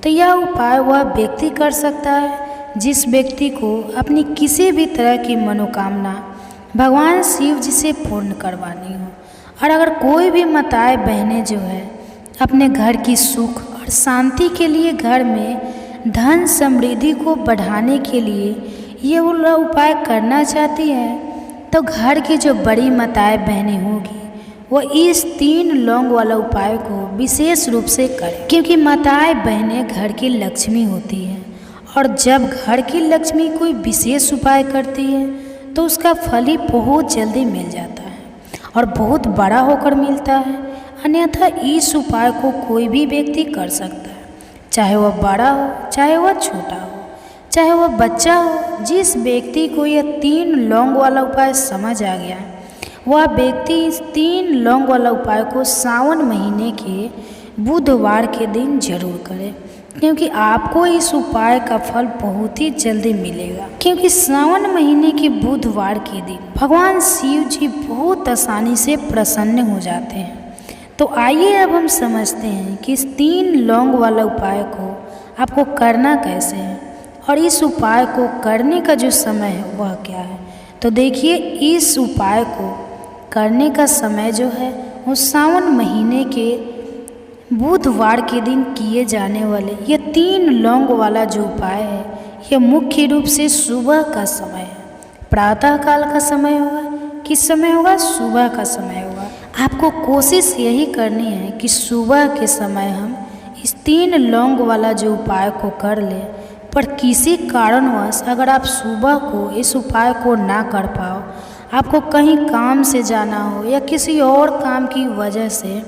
तो यह उपाय वह व्यक्ति कर सकता है जिस व्यक्ति को अपनी किसी भी तरह की मनोकामना भगवान शिव जी से पूर्ण करवानी हो। और अगर कोई भी माताएं बहनें जो है अपने घर की सुख और शांति के लिए, घर में धन समृद्धि को बढ़ाने के लिए ये वाला उपाय करना चाहती है, तो घर की जो बड़ी माताएं बहनें होगी वो इस 3 लौंग वाला उपाय को विशेष रूप से करें, क्योंकि माताएं बहनें घर की लक्ष्मी होती हैं। और जब घर की लक्ष्मी कोई विशेष उपाय करती है तो उसका फल ही बहुत जल्दी मिल जाता है और बहुत बड़ा होकर मिलता है। अन्यथा इस उपाय को कोई भी व्यक्ति कर सकता है, चाहे वह बड़ा हो, चाहे वह छोटा हो, चाहे वह बच्चा हो। जिस व्यक्ति को यह 3 लौंग वाला उपाय समझ आ गया, वह व्यक्ति इस 3 लौंग वाला उपाय को सावन महीने के बुधवार के दिन जरूर करे, क्योंकि आपको इस उपाय का फल बहुत ही जल्दी मिलेगा। क्योंकि सावन महीने के बुधवार के दिन भगवान शिव जी बहुत आसानी से प्रसन्न हो जाते हैं। तो आइए अब हम समझते हैं कि इस 3 लौंग वाला उपाय को आपको करना कैसे है और इस उपाय को करने का जो समय है वह क्या है। तो देखिए, इस उपाय को करने का समय जो है वो सावन महीने के बुधवार के दिन किए जाने वाले ये 3 लौंग वाला जो उपाय है यह मुख्य रूप से सुबह का समय है। प्रातः काल का समय होगा। किस समय होगा? सुबह का समय होगा। आपको कोशिश यही करनी है कि सुबह के समय हम इस 3 लौंग वाला जो उपाय को कर लें। पर किसी कारणवश अगर आप सुबह को इस उपाय को ना कर पाओ, आपको कहीं काम से जाना हो या किसी और काम की वजह से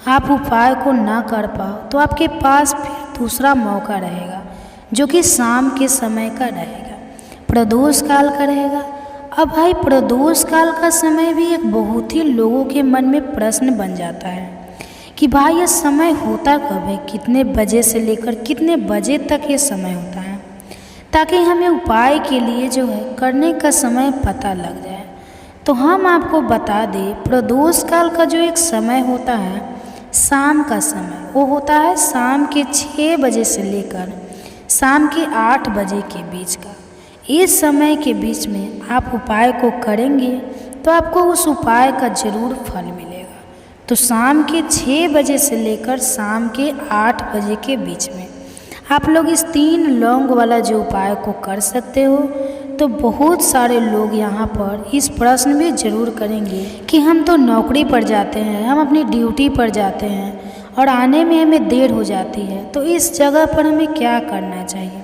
आप उपाय को ना कर पाओ, तो आपके पास फिर दूसरा मौका रहेगा जो कि शाम के समय का रहेगा, प्रदोष काल का रहेगा। अब भाई, प्रदोष काल का समय भी एक बहुत ही लोगों के मन में प्रश्न बन जाता है कि भाई ये समय होता कब है, कितने बजे से लेकर कितने बजे तक ये समय होता है, ताकि हमें उपाय के लिए जो है करने का समय पता लग जाए। तो हम आपको बता दें, प्रदोष काल का जो एक समय होता है शाम का समय, वो होता है शाम के 6 बजे से लेकर शाम के 8 बजे के बीच का। इस समय के बीच में आप उपाय को करेंगे तो आपको उस उपाय का जरूर फल मिलेगा। तो शाम के 6 बजे से लेकर शाम के 8 बजे के बीच में आप लोग इस 3 लौंग वाला जो उपाय को कर सकते हो। तो बहुत सारे लोग यहाँ पर इस प्रश्न में ज़रूर करेंगे कि हम तो नौकरी पर जाते हैं, हम अपनी ड्यूटी पर जाते हैं और आने में हमें देर हो जाती है, तो इस जगह पर हमें क्या करना चाहिए।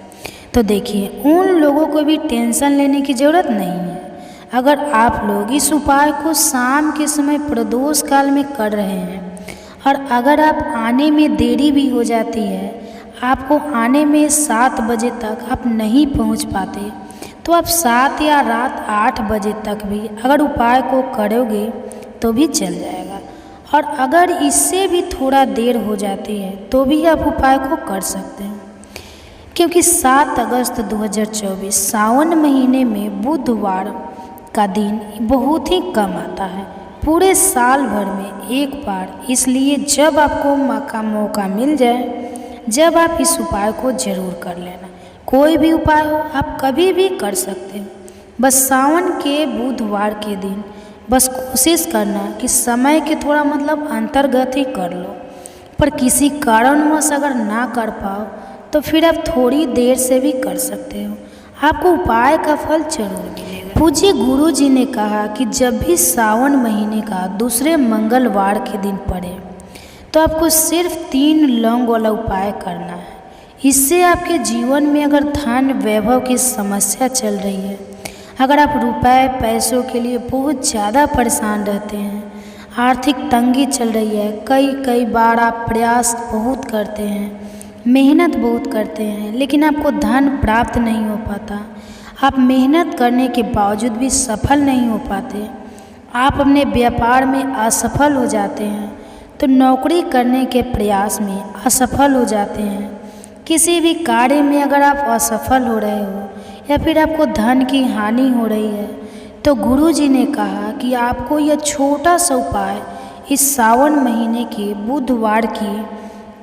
तो देखिए, उन लोगों को भी टेंशन लेने की ज़रूरत नहीं है। अगर आप लोग इस उपाय को शाम के समय प्रदोष काल में कर रहे हैं और अगर आप आने में देरी भी हो जाती है, आपको आने में 7 बजे तक आप नहीं पहुँच पाते, तो आप 7 या रात 8 बजे तक भी अगर उपाय को करोगे तो भी चल जाएगा। और अगर इससे भी थोड़ा देर हो जाती है तो भी आप उपाय को कर सकते हैं, क्योंकि 7 अगस्त 2024 सावन महीने में बुधवार का दिन बहुत ही कम आता है, पूरे साल भर में एक बार। इसलिए जब आपको मौका मिल जाए, जब आप इस उपाय को ज़रूर कर लेना। कोई भी उपाय हो, आप कभी भी कर सकते हो। बस सावन के बुधवार के दिन बस कोशिश करना कि समय के थोड़ा मतलब अंतर्गत ही कर लो, पर किसी कारणवश अगर ना कर पाओ तो फिर आप थोड़ी देर से भी कर सकते हो, आपको उपाय का फल जरूर मिलेगा। पूज्य गुरु जी ने कहा कि जब भी सावन महीने का दूसरे मंगलवार के दिन पड़े तो आपको सिर्फ 3 लौंग वाला उपाय करना है। इससे आपके जीवन में अगर धन वैभव की समस्या चल रही है, अगर आप रुपए पैसों के लिए बहुत ज़्यादा परेशान रहते हैं, आर्थिक तंगी चल रही है, कई बार आप प्रयास बहुत करते हैं, मेहनत बहुत करते हैं, लेकिन आपको धन प्राप्त नहीं हो पाता, आप मेहनत करने के बावजूद भी सफल नहीं हो पाते, आप अपने व्यापार में असफल हो जाते हैं, तो नौकरी करने के प्रयास में असफल हो जाते हैं, किसी भी कार्य में अगर आप असफल हो रहे हो या फिर आपको धन की हानि हो रही है, तो गुरु जी ने कहा कि आपको यह छोटा सा उपाय इस सावन महीने के बुधवार की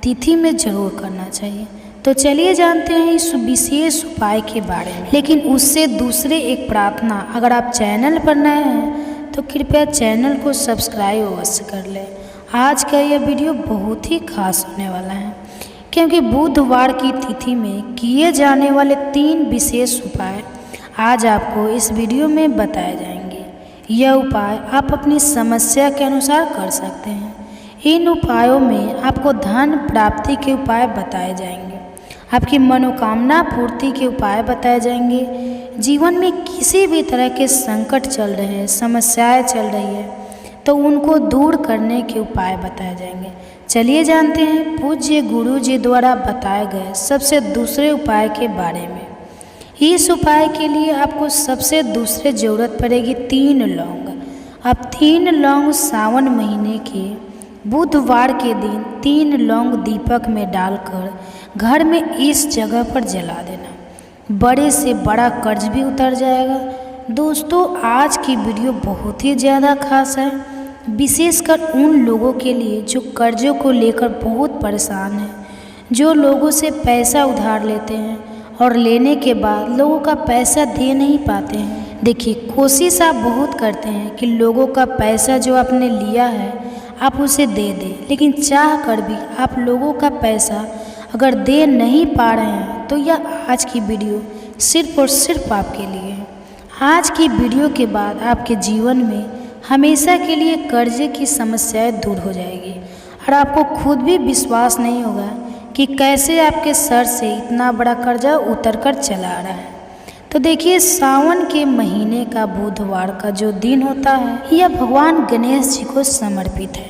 तिथि में जरूर करना चाहिए। तो चलिए जानते हैं इस विशेष उपाय के बारे में, लेकिन उससे दूसरे एक प्रार्थना, अगर आप चैनल पर नए हैं तो कृपया चैनल को सब्सक्राइब अवश्य कर लें। आज का यह वीडियो बहुत ही खास होने वाला है, क्योंकि बुधवार की तिथि में किए जाने वाले 3 विशेष उपाय आज आपको इस वीडियो में बताए जाएंगे। यह उपाय आप अपनी समस्या के अनुसार कर सकते हैं। इन उपायों में आपको धन प्राप्ति के उपाय बताए जाएंगे, आपकी मनोकामना पूर्ति के उपाय बताए जाएंगे, जीवन में किसी भी तरह के संकट चल रहे हैं, समस्याएं चल रही है तो उनको दूर करने के उपाय बताए जाएंगे। चलिए जानते हैं पूज्य गुरु जी द्वारा बताए गए सबसे दूसरे उपाय के बारे में। इस उपाय के लिए आपको सबसे दूसरे ज़रूरत पड़ेगी 3 लौंग। अब 3 लौंग सावन महीने के बुधवार के दिन 3 लौंग दीपक में डालकर घर में इस जगह पर जला देना। बड़े से बड़ा कर्ज भी उतर जाएगा। दोस्तों, आज की वीडियो बहुत ही ज़्यादा खास है, विशेषकर उन लोगों के लिए जो कर्जों को लेकर बहुत परेशान हैं, जो लोगों से पैसा उधार लेते हैं और लेने के बाद लोगों का पैसा दे नहीं पाते हैं। देखिए, कोशिश आप बहुत करते हैं कि लोगों का पैसा जो आपने लिया है आप उसे दे दें, लेकिन चाह कर भी आप लोगों का पैसा अगर दे नहीं पा रहे हैं तो यह आज की वीडियो सिर्फ और सिर्फ आपके लिए है। आज की वीडियो के बाद आपके जीवन में हमेशा के लिए कर्जे की समस्याएं दूर हो जाएगी और आपको खुद भी विश्वास नहीं होगा कि कैसे आपके सर से इतना बड़ा कर्जा उतर कर चला आ रहा है। तो देखिए, सावन के महीने का बुधवार का जो दिन होता है यह भगवान गणेश जी को समर्पित है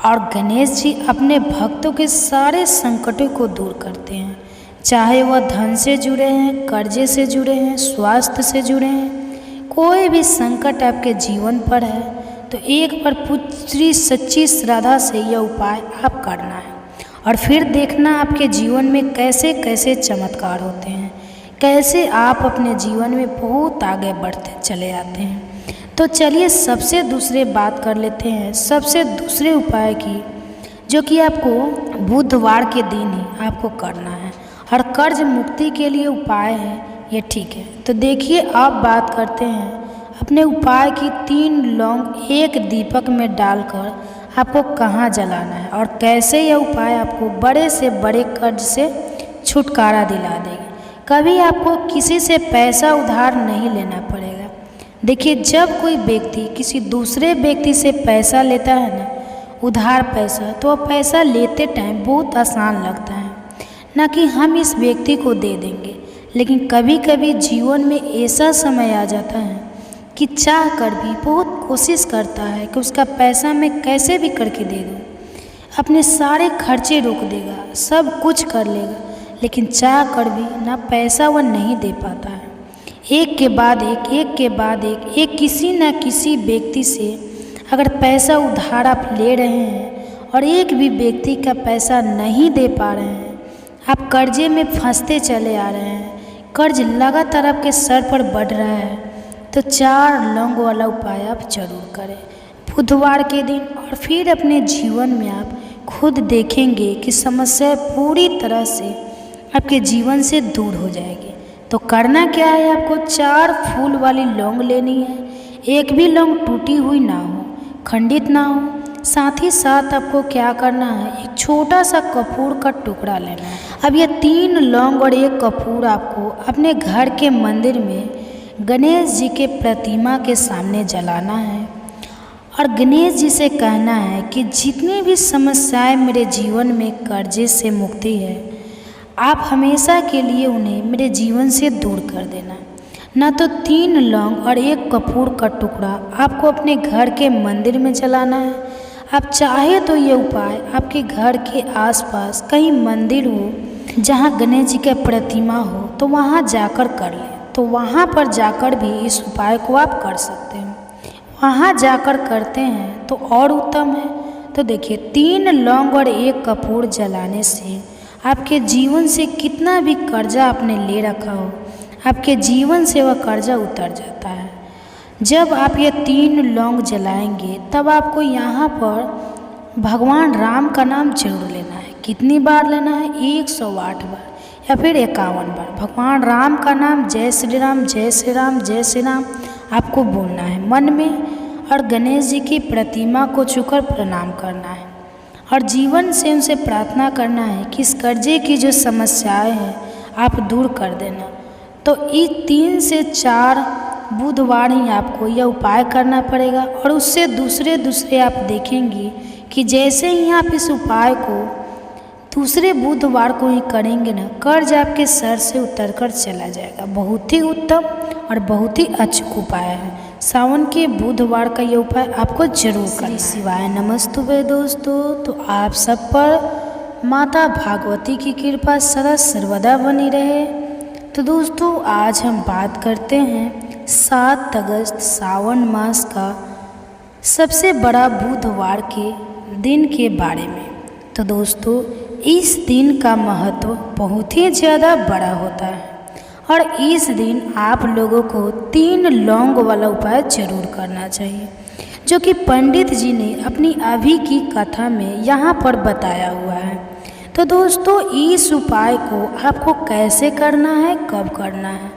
और गणेश जी अपने भक्तों के सारे संकटों को दूर करते हैं, चाहे वह धन से जुड़े हैं, कर्जे से जुड़े हैं, स्वास्थ्य से जुड़े हैं, कोई भी संकट आपके जीवन पर है तो एक बार पूरी सच्ची श्रद्धा से यह उपाय आप करना है और फिर देखना आपके जीवन में कैसे कैसे चमत्कार होते हैं, कैसे आप अपने जीवन में बहुत आगे बढ़ते चले जाते हैं। तो चलिए सबसे दूसरे बात कर लेते हैं, सबसे दूसरे उपाय की, जो कि आपको बुधवार के दिन ही आपको करना है और कर्ज मुक्ति के लिए उपाय है ये, ठीक है। तो देखिए, आप बात करते हैं अपने उपाय की 3 लौंग एक दीपक में डालकर आपको कहाँ जलाना है और कैसे यह उपाय आपको बड़े से बड़े कर्ज से छुटकारा दिला देगी। कभी आपको किसी से पैसा उधार नहीं लेना पड़ेगा। देखिए, जब कोई व्यक्ति किसी दूसरे व्यक्ति से पैसा लेता है ना, उधार पैसा, तो वह पैसा लेते टाइम बहुत आसान लगता है ना कि हम इस व्यक्ति को दे देंगे, लेकिन कभी कभी जीवन में ऐसा समय आ जाता है कि चाह कर भी बहुत कोशिश करता है कि उसका पैसा मैं कैसे भी करके दे दूँ, अपने सारे खर्चे रोक देगा, सब कुछ कर लेगा, लेकिन चाह कर भी ना पैसा वह नहीं दे पाता है। एक के बाद एक किसी न किसी व्यक्ति से अगर पैसा उधार आप ले रहे हैं और एक भी व्यक्ति का पैसा नहीं दे पा रहे हैं, आप कर्जे में फंसते चले आ रहे हैं, कर्ज लगातार आपके सर पर बढ़ रहा है, तो 4 लौंग वाला उपाय आप जरूर करें बुधवार के दिन और फिर अपने जीवन में आप खुद देखेंगे कि समस्या पूरी तरह से आपके जीवन से दूर हो जाएगी। तो करना क्या है, आपको 4 फूल वाली लौंग लेनी है, एक भी लौंग टूटी हुई ना हो, खंडित ना हो। साथ ही साथ आपको क्या करना है, एक छोटा सा कपूर का टुकड़ा लेना है। अब ये 3 लौंग और 1 कपूर आपको अपने घर के मंदिर में गणेश जी के प्रतिमा के सामने जलाना है और गणेश जी से कहना है कि जितनी भी समस्याएं मेरे जीवन में कर्जे से मुक्ति है, आप हमेशा के लिए उन्हें मेरे जीवन से दूर कर देना। ना तो 3 लौंग और 1 कपूर का टुकड़ा आपको अपने घर के मंदिर में जलाना है। आप चाहे तो ये उपाय आपके घर के आसपास कहीं मंदिर हो जहाँ गणेश जी का प्रतिमा हो तो वहाँ जाकर कर लें। तो वहाँ पर जाकर भी इस उपाय को आप कर सकते हैं। वहाँ जाकर करते हैं तो और उत्तम है। तो देखिए 3 लौंग और 1 कपूर जलाने से आपके जीवन से कितना भी कर्जा आपने ले रखा हो, आपके जीवन से वह कर्जा उतर जाता है। जब आप ये 3 लौंग जलाएंगे तब आपको यहाँ पर भगवान राम का नाम जरूर लेना है। कितनी बार लेना है? 108 बार या फिर 51 बार भगवान राम का नाम जय श्री राम जय श्री राम जय श्री राम आपको बोलना है मन में। और गणेश जी की प्रतिमा को छूकर प्रणाम करना है और जीवन से उनसे प्रार्थना करना है कि इस कर्जे की जो समस्याएं हैं आप दूर कर देना। तो इस 3 से 4 बुधवार ही आपको यह उपाय करना पड़ेगा और उससे दूसरे आप देखेंगे कि जैसे ही आप इस उपाय को दूसरे बुधवार को ही करेंगे ना, कर्ज आपके सर से उतरकर चला जाएगा। बहुत ही उत्तम और बहुत ही अचूक उपाय है। सावन के बुधवार का ये उपाय आपको जरूर करना है। शिवाय नमस्तुभे दोस्तों। तो आप सब पर माता भागवती की कृपा सदा सर्वदा बनी रहे। तो दोस्तों आज हम बात करते हैं 7 अगस्त सावन मास का सबसे बड़ा बुधवार के दिन के बारे में। तो दोस्तों इस दिन का महत्व बहुत ही ज़्यादा बड़ा होता है और इस दिन आप लोगों को 3 लौंग वाला उपाय जरूर करना चाहिए, जो कि पंडित जी ने अपनी अभी की कथा में यहाँ पर बताया हुआ है। तो दोस्तों इस उपाय को आपको कैसे करना है, कब करना है,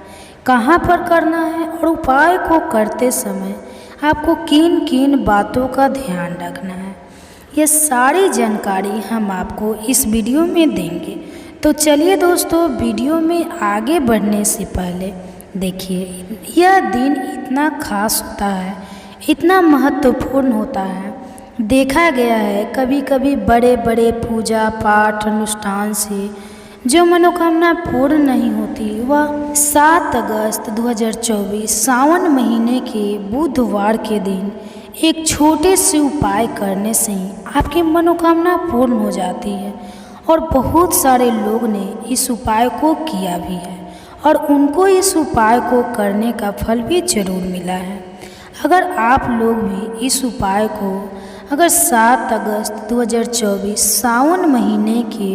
कहाँ पर करना है और उपाय को करते समय आपको किन किन बातों का ध्यान रखना है, ये सारी जानकारी हम आपको इस वीडियो में देंगे। तो चलिए दोस्तों वीडियो में आगे बढ़ने से पहले देखिए यह दिन इतना खास होता है, इतना महत्वपूर्ण होता है। देखा गया है कभी कभी बड़े बड़े पूजा पाठ अनुष्ठान से जो मनोकामना पूर्ण नहीं होती, वह 7 अगस्त 2024 सावन महीने के बुधवार के दिन एक छोटे से उपाय करने से ही आपकी मनोकामना पूर्ण हो जाती है। और बहुत सारे लोग ने इस उपाय को किया भी है और उनको इस उपाय को करने का फल भी जरूर मिला है। अगर आप लोग भी इस उपाय को अगर 7 अगस्त 2024 सावन महीने के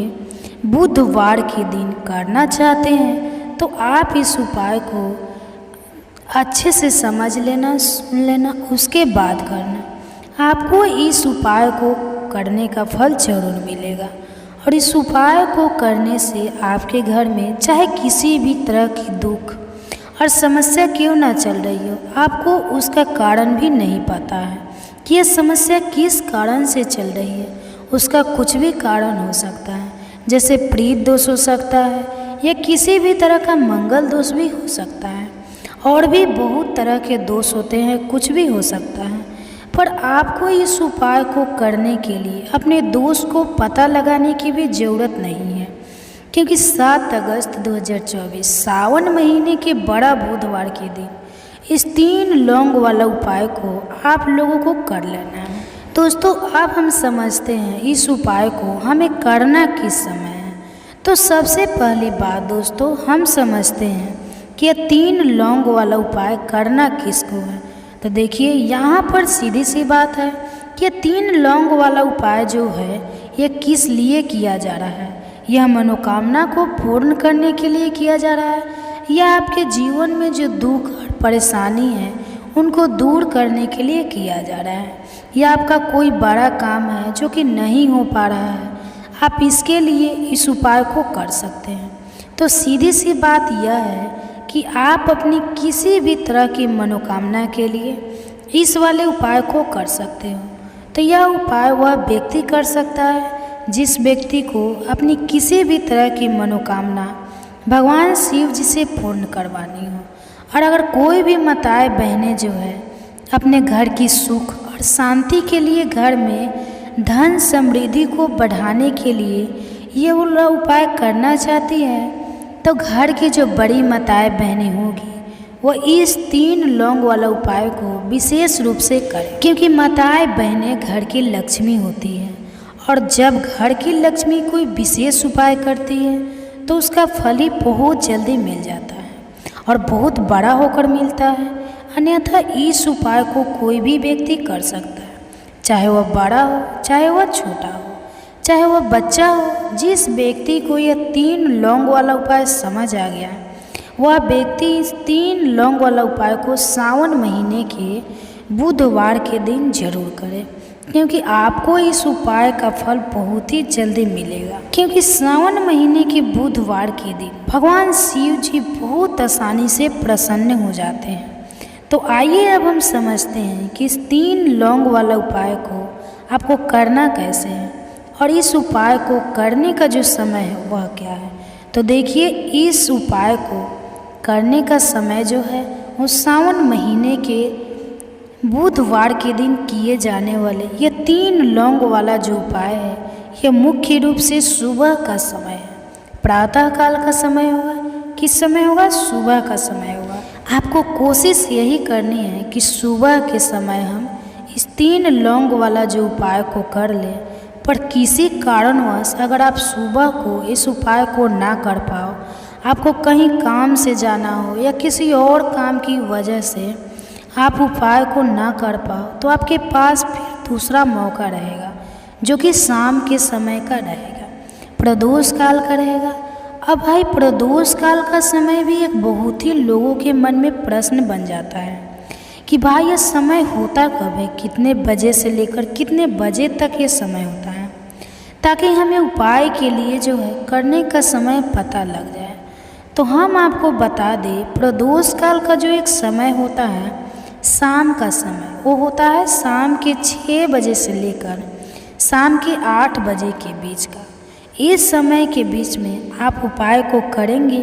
बुधवार के दिन करना चाहते हैं तो आप इस उपाय को अच्छे से समझ लेना, सुन लेना, उसके बाद करना। आपको इस उपाय को करने का फल जरूर मिलेगा और इस उपाय को करने से आपके घर में चाहे किसी भी तरह की दुख और समस्या क्यों ना चल रही हो, आपको उसका कारण भी नहीं पता है कि यह समस्या किस कारण से चल रही है। उसका कुछ भी कारण हो सकता है, जैसे प्रीत दोष हो सकता है या किसी भी तरह का मंगल दोष भी हो सकता है और भी बहुत तरह के दोष होते हैं, कुछ भी हो सकता है। पर आपको इस उपाय को करने के लिए अपने दोष को पता लगाने की भी ज़रूरत नहीं है, क्योंकि 7 अगस्त 2024 सावन महीने के बड़ा बुधवार के दिन इस 3 लौंग वाला उपाय को आप लोगों को कर लेना है। दोस्तों अब हम समझते हैं इस उपाय को हमें करना किस समय है। तो सबसे पहली बात दोस्तों हम समझते हैं कि यह 3 लौंग वाला उपाय करना किसको है। तो देखिए यहाँ पर सीधी सी बात है कि 3 लौंग वाला उपाय जो है यह किस लिए किया जा रहा है। यह मनोकामना को पूर्ण करने के लिए किया जा रहा है या आपके जीवन में जो दुख और परेशानी है उनको दूर करने के लिए किया जा रहा है, या आपका कोई बड़ा काम है जो कि नहीं हो पा रहा है, आप इसके लिए इस उपाय को कर सकते हैं। तो सीधी सी बात यह है कि कि आप अपनी किसी भी तरह की मनोकामना के लिए इस वाले उपाय को कर सकते हो। तो यह उपाय वह व्यक्ति कर सकता है जिस व्यक्ति को अपनी किसी भी तरह की मनोकामना भगवान शिव जी से पूर्ण करवानी हो। और अगर कोई भी माताएं बहनें जो है अपने घर की सुख और शांति के लिए, घर में धन समृद्धि को बढ़ाने के लिए ये वाला उपाय करना चाहती है, तो घर की जो बड़ी माताएं बहनें होगी वो इस 3 लौंग वाला उपाय को विशेष रूप से करें, क्योंकि माताएं बहनें घर की लक्ष्मी होती हैं। और जब घर की लक्ष्मी कोई विशेष उपाय करती है तो उसका फल ही बहुत जल्दी मिल जाता है और बहुत बड़ा होकर मिलता है। अन्यथा इस उपाय को कोई भी व्यक्ति कर सकता है, चाहे वह बड़ा हो, चाहे वह छोटा हो, चाहे वह बच्चा हो। जिस व्यक्ति को यह 3 लौंग वाला उपाय समझ आ गया, वह व्यक्ति इस 3 लौंग वाला उपाय को सावन महीने के बुधवार के दिन जरूर करें, क्योंकि आपको इस उपाय का फल बहुत ही जल्दी मिलेगा। क्योंकि सावन महीने के बुधवार के दिन भगवान शिव जी बहुत आसानी से प्रसन्न हो जाते हैं। तो आइए अब हम समझते हैं कि इस 3 लौंग वाला उपाय को आपको करना कैसे है और इस उपाय को करने का जो समय है वह क्या है। तो देखिए, इस उपाय को करने का समय जो है वो सावन महीने के बुधवार के दिन किए जाने वाले ये 3 लौंग वाला जो उपाय है, यह मुख्य रूप से सुबह का समय है। प्रातः काल का समय होगा। किस समय होगा? सुबह का समय होगा। आपको कोशिश यही करनी है कि सुबह के समय हम इस 3 लौंग वाला जो उपाय को कर लें। पर किसी कारणवश अगर आप सुबह को इस उपाय को ना कर पाओ, आपको कहीं काम से जाना हो या किसी और काम की वजह से आप उपाय को ना कर पाओ, तो आपके पास फिर दूसरा मौका रहेगा जो कि शाम के समय का रहेगा, प्रदोष काल का रहेगा। अब भाई, प्रदोष काल का समय भी एक बहुत ही लोगों के मन में प्रश्न बन जाता है कि भाई ये समय होता कब है, कितने बजे से लेकर कितने बजे तक ये समय होता है, ताकि हमें उपाय के लिए जो है करने का समय पता लग जाए। तो हम आपको बता दें, प्रदोष काल का जो एक समय होता है, शाम का समय, वो होता है शाम के 6 बजे से लेकर शाम के 8 बजे के बीच का। इस समय के बीच में आप उपाय को करेंगे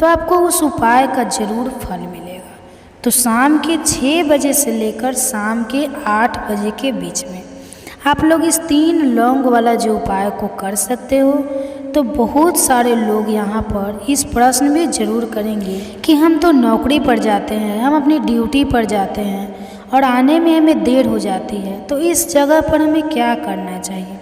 तो आपको उस उपाय का जरूर फल मिलेगा। तो शाम के 6 बजे से लेकर शाम के 8 बजे के बीच में आप लोग इस 3 लौंग वाला जो उपाय को कर सकते हो। तो बहुत सारे लोग यहाँ पर इस प्रश्न भी जरूर करेंगे कि हम तो नौकरी पर जाते हैं, हम अपनी ड्यूटी पर जाते हैं और आने में हमें देर हो जाती है, तो इस जगह पर हमें क्या करना चाहिए।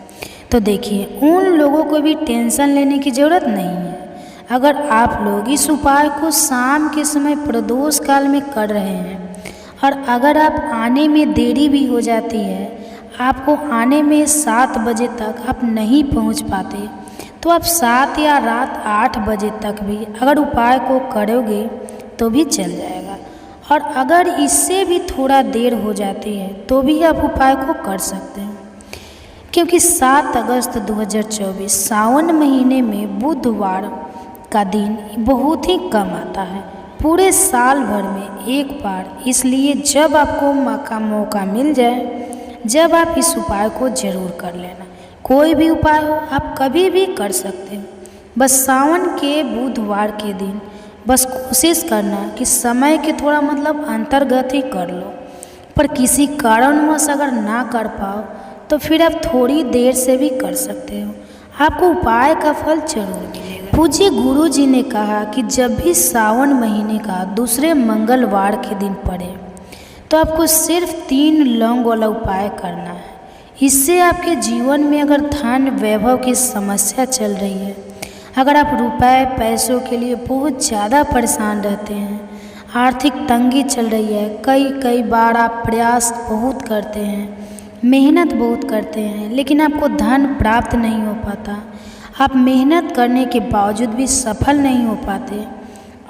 तो देखिए, उन लोगों को भी टेंशन लेने की ज़रूरत नहीं है। अगर आप लोग इस उपाय को शाम के समय प्रदोष काल में कर रहे हैं और अगर आप आने में देरी भी हो जाती है, आपको आने में 7 बजे तक आप नहीं पहुंच पाते, तो आप 7 या रात 8 बजे तक भी अगर उपाय को करोगे तो भी चल जाएगा। और अगर इससे भी थोड़ा देर हो जाती है तो भी आप उपाय को कर सकते हैं, क्योंकि 7 अगस्त 2024 सावन महीने में बुधवार का दिन बहुत ही कम आता है, पूरे साल भर में एक बार। इसलिए जब आपको मौका मिल जाए, जब आप इस उपाय को जरूर कर लेना। कोई भी उपाय हो, आप कभी भी कर सकते हो। बस सावन के बुधवार के दिन बस कोशिश करना कि समय के थोड़ा अंतर्गत ही कर लो। पर किसी कारणवश अगर ना कर पाओ तो फिर आप थोड़ी देर से भी कर सकते हो, आपको उपाय का फल जरूर मिलेगा। पूज्य गुरु जी ने कहा कि जब भी सावन महीने का दूसरे मंगलवार के दिन पड़े तो आपको सिर्फ 3 लौंग वाला उपाय करना है। इससे आपके जीवन में अगर धन वैभव की समस्या चल रही है, अगर आप रुपए पैसों के लिए बहुत ज़्यादा परेशान रहते हैं, आर्थिक तंगी चल रही है, कई बार आप प्रयास बहुत करते हैं, मेहनत बहुत करते हैं, लेकिन आपको धन प्राप्त नहीं हो पाता, आप मेहनत करने के बावजूद भी सफल नहीं हो पाते,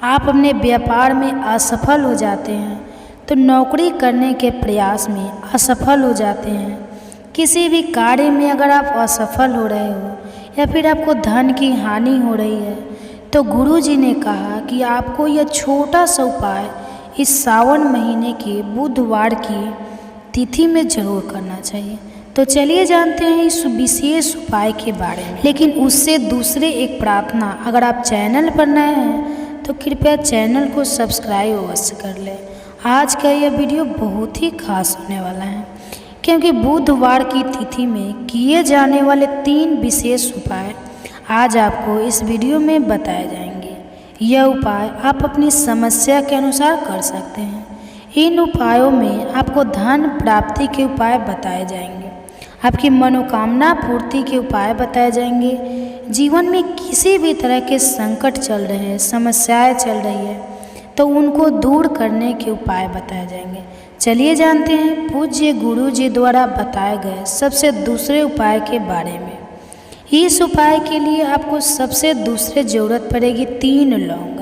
आप अपने व्यापार में असफल हो जाते हैं, तो नौकरी करने के प्रयास में असफल हो जाते हैं, किसी भी कार्य में अगर आप असफल हो रहे हो या फिर आपको धन की हानि हो रही है, तो गुरुजी ने कहा कि आपको यह छोटा सा उपाय इस सावन महीने के बुधवार की तिथि में जरूर करना चाहिए। तो चलिए जानते हैं इस विशेष उपाय के बारे में। लेकिन उससे दूसरे एक प्रार्थना, अगर आप चैनल पर नए हैं तो कृपया चैनल को सब्सक्राइब अवश्य कर लें। आज का यह वीडियो बहुत ही खास होने वाला है, क्योंकि बुधवार की तिथि में किए जाने वाले 3 विशेष उपाय आज आपको इस वीडियो में बताए जाएंगे। यह उपाय आप अपनी समस्या के अनुसार कर सकते हैं। इन उपायों में आपको धन प्राप्ति के उपाय बताए जाएंगे, आपकी मनोकामना पूर्ति के उपाय बताए जाएंगे, जीवन में किसी भी तरह के संकट चल रहे हैं, समस्याएं चल रही है तो उनको दूर करने के उपाय बताए जाएंगे। चलिए जानते हैं पूज्य गुरु जी द्वारा बताए गए सबसे दूसरे उपाय के बारे में। इस उपाय के लिए आपको सबसे दूसरे ज़रूरत पड़ेगी 3 लौंग।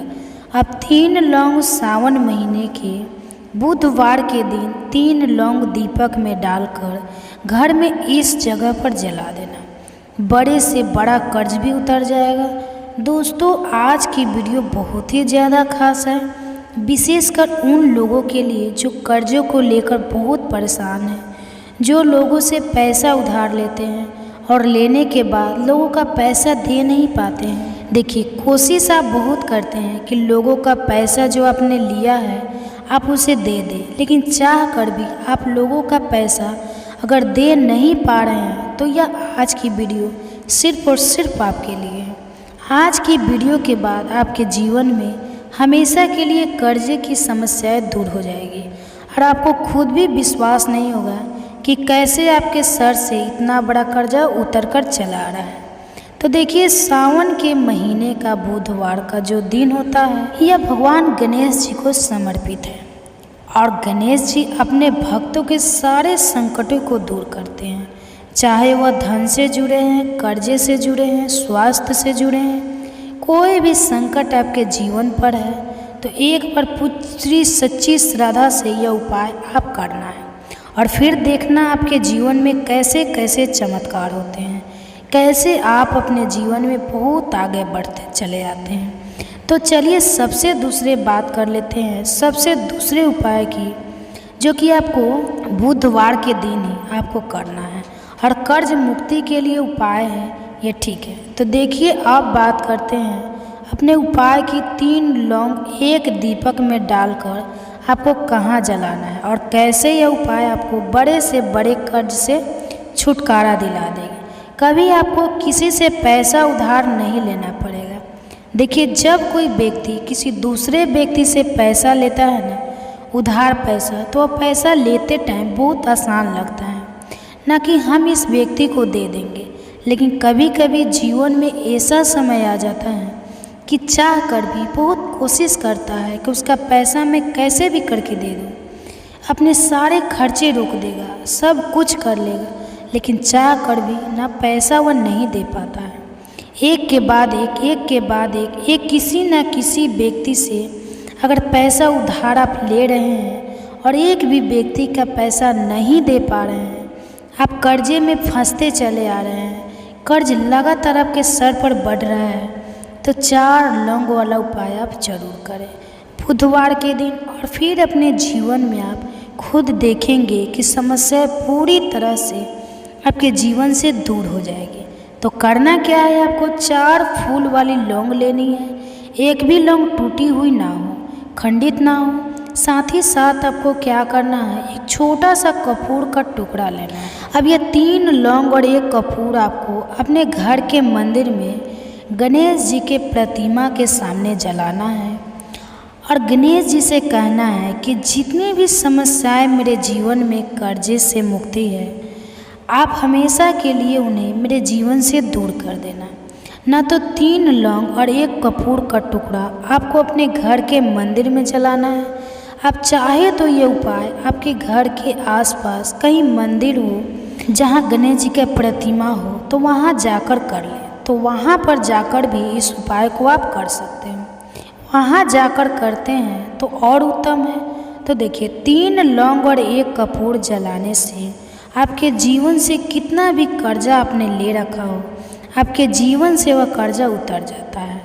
अब 3 लौंग सावन महीने के बुधवार के दिन 3 लौंग दीपक में डालकर घर में इस जगह पर जला देना। बड़े से बड़ा कर्ज भी उतर जाएगा। दोस्तों, आज की वीडियो बहुत ही ज़्यादा खास है, विशेषकर उन लोगों के लिए जो कर्जों को लेकर बहुत परेशान हैं, जो लोगों से पैसा उधार लेते हैं और लेने के बाद लोगों का पैसा दे नहीं पाते हैं। देखिए, कोशिश आप बहुत करते हैं कि लोगों का पैसा जो आपने लिया है आप उसे दे दें, लेकिन चाह कर भी आप लोगों का पैसा अगर दे नहीं पा रहे हैं तो यह आज की वीडियो सिर्फ और सिर्फ आपके लिए है। आज की वीडियो के बाद आपके जीवन में हमेशा के लिए कर्जे की समस्याएं दूर हो जाएगी और आपको खुद भी विश्वास नहीं होगा कि कैसे आपके सर से इतना बड़ा कर्जा उतर कर चला आ रहा है। तो देखिए, सावन के महीने का बुधवार का जो दिन होता है यह भगवान गणेश जी को समर्पित है और गणेश जी अपने भक्तों के सारे संकटों को दूर करते हैं, चाहे वह धन से जुड़े हैं, कर्जे से जुड़े हैं, स्वास्थ्य से जुड़े हैं। कोई भी संकट आपके जीवन पर है तो एक बार पूरी सच्ची श्रद्धा से यह उपाय आप करना है और फिर देखना आपके जीवन में कैसे कैसे चमत्कार होते हैं, कैसे आप अपने जीवन में बहुत आगे बढ़ते चले जाते हैं। तो चलिए सबसे दूसरे बात कर लेते हैं, सबसे दूसरे उपाय की, जो कि आपको बुधवार के दिन ही आपको करना है और कर्ज मुक्ति के लिए उपाय है ये, ठीक है। तो देखिए, अब बात करते हैं अपने उपाय की। 3 लौंग एक दीपक में डालकर आपको कहाँ जलाना है और कैसे यह उपाय आपको बड़े से बड़े कर्ज से छुटकारा दिला देगी। कभी आपको किसी से पैसा उधार नहीं लेना पड़ेगा। देखिए, जब कोई व्यक्ति किसी दूसरे व्यक्ति से पैसा लेता है ना, उधार पैसा, तो वह पैसा लेते टाइम बहुत आसान लगता है ना कि हम इस व्यक्ति को दे देंगे। लेकिन कभी कभी जीवन में ऐसा समय आ जाता है कि चाह कर भी बहुत कोशिश करता है कि उसका पैसा मैं कैसे भी करके दे दूँ, अपने सारे खर्चे रोक देगा, सब कुछ कर लेगा, लेकिन चाह कर भी ना पैसा वह नहीं दे पाता है। एक के बाद एक किसी न किसी व्यक्ति से अगर पैसा उधार आप ले रहे हैं और एक भी व्यक्ति का पैसा नहीं दे पा रहे हैं, आप कर्जे में फंसते चले आ रहे हैं, कर्ज लगातार आपके सर पर बढ़ रहा है, तो 4 लौंग वाला उपाय आप जरूर करें बुधवार के दिन और फिर अपने जीवन में आप खुद देखेंगे कि समस्या पूरी तरह से आपके जीवन से दूर हो जाएगी। तो करना क्या है, आपको 4 फूल वाली लौंग लेनी है। एक भी लौंग टूटी हुई ना हो, खंडित ना हो। साथ ही साथ आपको क्या करना है, एक छोटा सा कपूर का टुकड़ा लेना है। अब ये 3 लौंग और 1 कपूर आपको अपने घर के मंदिर में गणेश जी के प्रतिमा के सामने जलाना है और गणेश जी से कहना है कि जितनी भी समस्याएं मेरे जीवन में कर्जे से मुक्ति है, आप हमेशा के लिए उन्हें मेरे जीवन से दूर कर देना। ना तो 3 लौंग और 1 कपूर का टुकड़ा आपको अपने घर के मंदिर में जलाना है। आप चाहे तो ये उपाय आपके घर के आसपास कहीं मंदिर हो जहाँ गणेश जी का प्रतिमा हो तो वहाँ जाकर कर लें। तो वहाँ पर जाकर भी इस उपाय को आप कर सकते हैं। वहाँ जाकर करते हैं तो और उत्तम है। तो देखिए, 3 लौंग और 1 कपूर जलाने से आपके जीवन से कितना भी कर्जा आपने ले रखा हो, आपके जीवन से वह कर्जा उतर जाता है।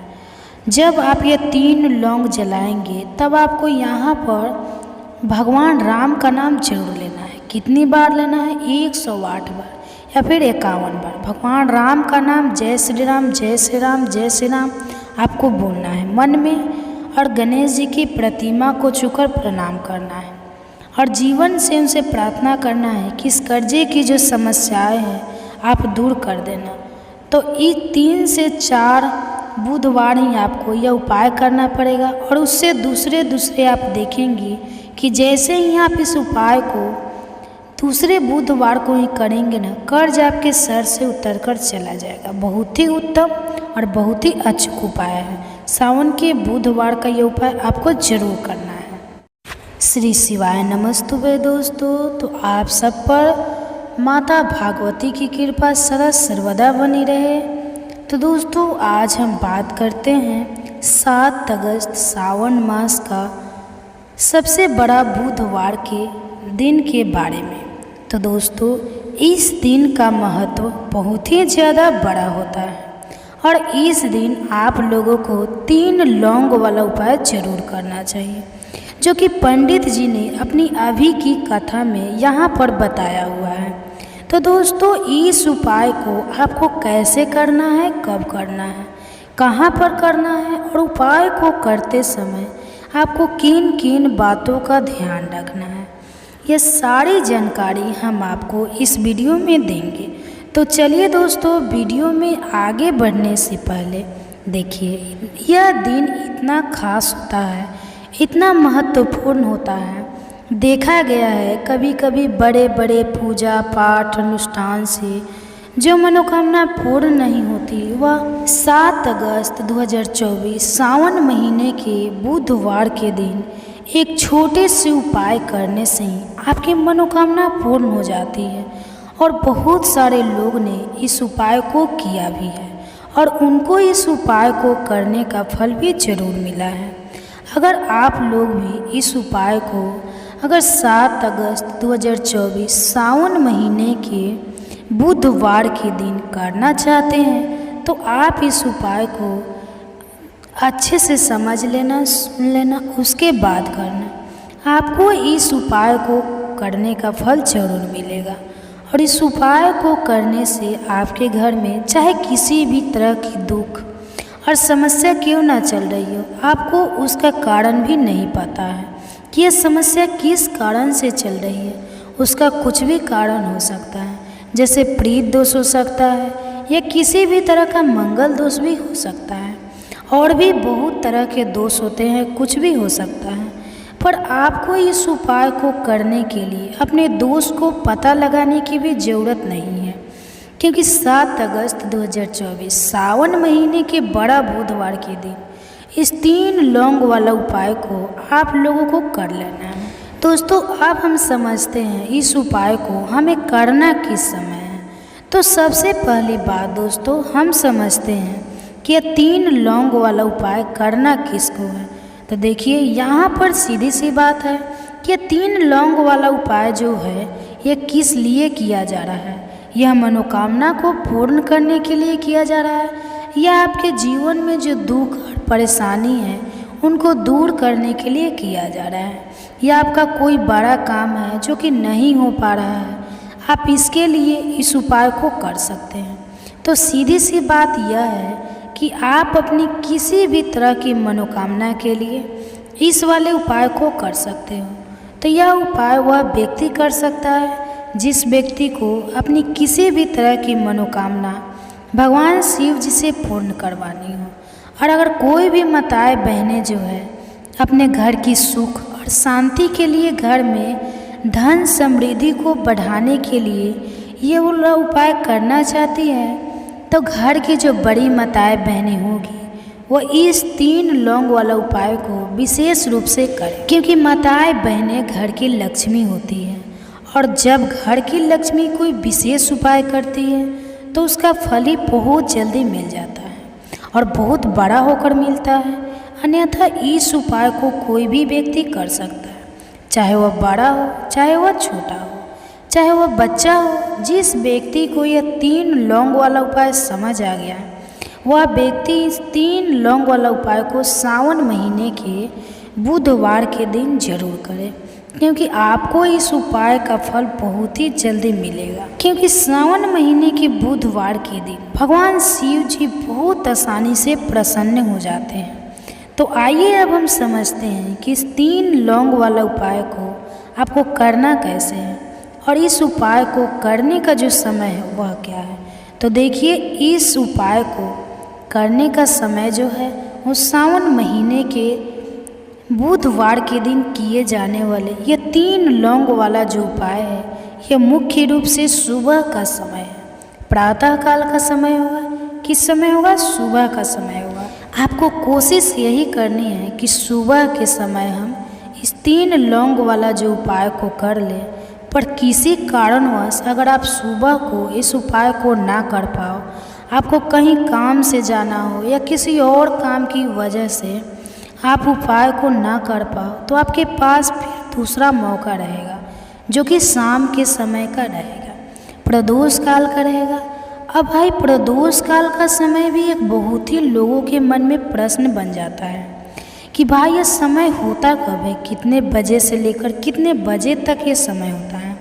जब आप ये 3 लौंग जलाएंगे तब आपको यहाँ पर भगवान राम का नाम जरूर लेना है। कितनी बार लेना है? 108 बार या फिर 51 बार भगवान राम का नाम जय श्री राम जय श्री राम जय श्री राम आपको बोलना है मन में। और गणेश जी की प्रतिमा को छूकर प्रणाम करना है और जीवन से उनसे प्रार्थना करना है कि इस कर्जे की जो समस्याएं हैं आप दूर कर देना। तो ये 3 से 4 बुधवार ही आपको यह उपाय करना पड़ेगा। और उससे दूसरे आप देखेंगे कि जैसे ही आप इस उपाय को दूसरे बुधवार को ही करेंगे ना, कर्ज आपके सर से उतर कर चला जाएगा। बहुत ही उत्तम और बहुत ही अचूक उपाय है। सावन के बुधवार का ये उपाय आपको जरूर करना है। श्री शिवाय नमस्तुभे दोस्तों। तो आप सब पर माता भागवती की कृपा सदा सर्वदा बनी रहे। तो दोस्तों आज हम बात करते हैं 7 अगस्त सावन मास का सबसे बड़ा बुधवार के दिन के बारे में। तो दोस्तों इस दिन का महत्व बहुत ही ज़्यादा बड़ा होता है और इस दिन आप लोगों को 3 लौंग वाला उपाय जरूर करना चाहिए, जो कि पंडित जी ने अपनी अभी की कथा में यहाँ पर बताया हुआ है। तो दोस्तों इस उपाय को आपको कैसे करना है, कब करना है, कहाँ पर करना है और उपाय को करते समय आपको किन किन बातों का ध्यान रखना है, ये सारी जानकारी हम आपको इस वीडियो में देंगे। तो चलिए दोस्तों वीडियो में आगे बढ़ने से पहले देखिए यह दिन इतना खास होता है, इतना महत्वपूर्ण होता है। देखा गया है कभी कभी बड़े बड़े पूजा पाठ अनुष्ठान से जो मनोकामना पूर्ण नहीं होती, वह 7 अगस्त 2024 सावन महीने के बुधवार के दिन एक छोटे से उपाय करने से ही आपकी मनोकामना पूर्ण हो जाती है। और बहुत सारे लोग ने इस उपाय को किया भी है और उनको इस उपाय को करने का फल भी जरूर मिला है। अगर आप लोग भी इस उपाय को अगर 7 अगस्त 2024 सावन महीने के बुधवार के दिन करना चाहते हैं तो आप इस उपाय को अच्छे से समझ लेना, सुन लेना, उसके बाद करना। आपको इस उपाय को करने का फल जरूर मिलेगा। और इस उपाय को करने से आपके घर में चाहे किसी भी तरह की दुख और समस्या क्यों ना चल रही हो, आपको उसका कारण भी नहीं पता है कि यह समस्या किस कारण से चल रही है। उसका कुछ भी कारण हो सकता है, जैसे प्रीत दोष हो सकता है या किसी भी तरह का मंगल दोष भी हो सकता है और भी बहुत तरह के दोष होते हैं, कुछ भी हो सकता है। पर आपको इस उपाय को करने के लिए अपने दोष को पता लगाने की भी ज़रूरत नहीं है, क्योंकि 7 अगस्त 2024 सावन महीने के बड़ा बुधवार के दिन इस 3 लौंग वाला उपाय को आप लोगों को कर लेना है। दोस्तों अब हम समझते हैं इस उपाय को हमें करना किस समय है। तो सबसे पहली बात दोस्तों हम समझते हैं कि यह 3 लौंग वाला उपाय करना किसको है। तो देखिए यहाँ पर सीधी सी बात है कि 3 लौंग वाला उपाय जो है ये किस लिए किया जा रहा है। यह मनोकामना को पूर्ण करने के लिए किया जा रहा है या आपके जीवन में जो दुख और परेशानी है उनको दूर करने के लिए किया जा रहा है, या आपका कोई बड़ा काम है जो कि नहीं हो पा रहा है, आप इसके लिए इस उपाय को कर सकते हैं। तो सीधी सी बात यह है कि आप अपनी किसी भी तरह की मनोकामना के लिए इस वाले उपाय को कर सकते हो। तो यह उपाय वह व्यक्ति कर सकता है जिस व्यक्ति को अपनी किसी भी तरह की मनोकामना भगवान शिव जी से पूर्ण करवानी हो। और अगर कोई भी माताएं बहनें जो है अपने घर की सुख और शांति के लिए, घर में धन समृद्धि को बढ़ाने के लिए ये वाला उपाय करना चाहती है, तो घर की जो बड़ी माताएं बहनें होगी वो इस 3 लौंग वाला उपाय को विशेष रूप से करें, क्योंकि माताएं बहनें घर की लक्ष्मी होती हैं। और जब घर की लक्ष्मी कोई विशेष उपाय करती है तो उसका फल ही बहुत जल्दी मिल जाता है और बहुत बड़ा होकर मिलता है। अन्यथा इस उपाय को कोई भी व्यक्ति कर सकता है, चाहे वह बड़ा हो, चाहे वह छोटा हो, चाहे वह बच्चा हो। जिस व्यक्ति को यह 3 लौंग वाला उपाय समझ आ गया वह व्यक्ति इस 3 लौंग वाला उपाय को सावन महीने के बुधवार के दिन जरूर करे, क्योंकि आपको इस उपाय का फल बहुत ही जल्दी मिलेगा। क्योंकि सावन महीने के बुधवार के दिन भगवान शिव जी बहुत आसानी से प्रसन्न हो जाते हैं। तो आइए अब हम समझते हैं कि इस 3 लौंग वाला उपाय को आपको करना कैसे है और इस उपाय को करने का जो समय है वह क्या है। तो देखिए, इस उपाय को करने का समय जो है वो सावन महीने के बुधवार के दिन किए जाने वाले ये 3 लौंग वाला जो उपाय है यह मुख्य रूप से सुबह का समय है। प्रातः काल का समय होगा। किस समय होगा? सुबह का समय होगा। आपको कोशिश यही करनी है कि सुबह के समय हम इस 3 लौंग वाला जो उपाय को कर लें। पर किसी कारणवश अगर आप सुबह को इस उपाय को ना कर पाओ, आपको कहीं काम से जाना हो या किसी और काम की वजह से आप उपाय को ना कर पाओ, तो आपके पास फिर दूसरा मौका रहेगा जो कि शाम के समय का रहेगा, प्रदोष काल का रहेगा। अब भाई, प्रदोष काल का समय भी एक बहुत ही लोगों के मन में प्रश्न बन जाता है कि भाई ये समय होता कब है, कितने बजे से लेकर कितने बजे तक ये समय होता है,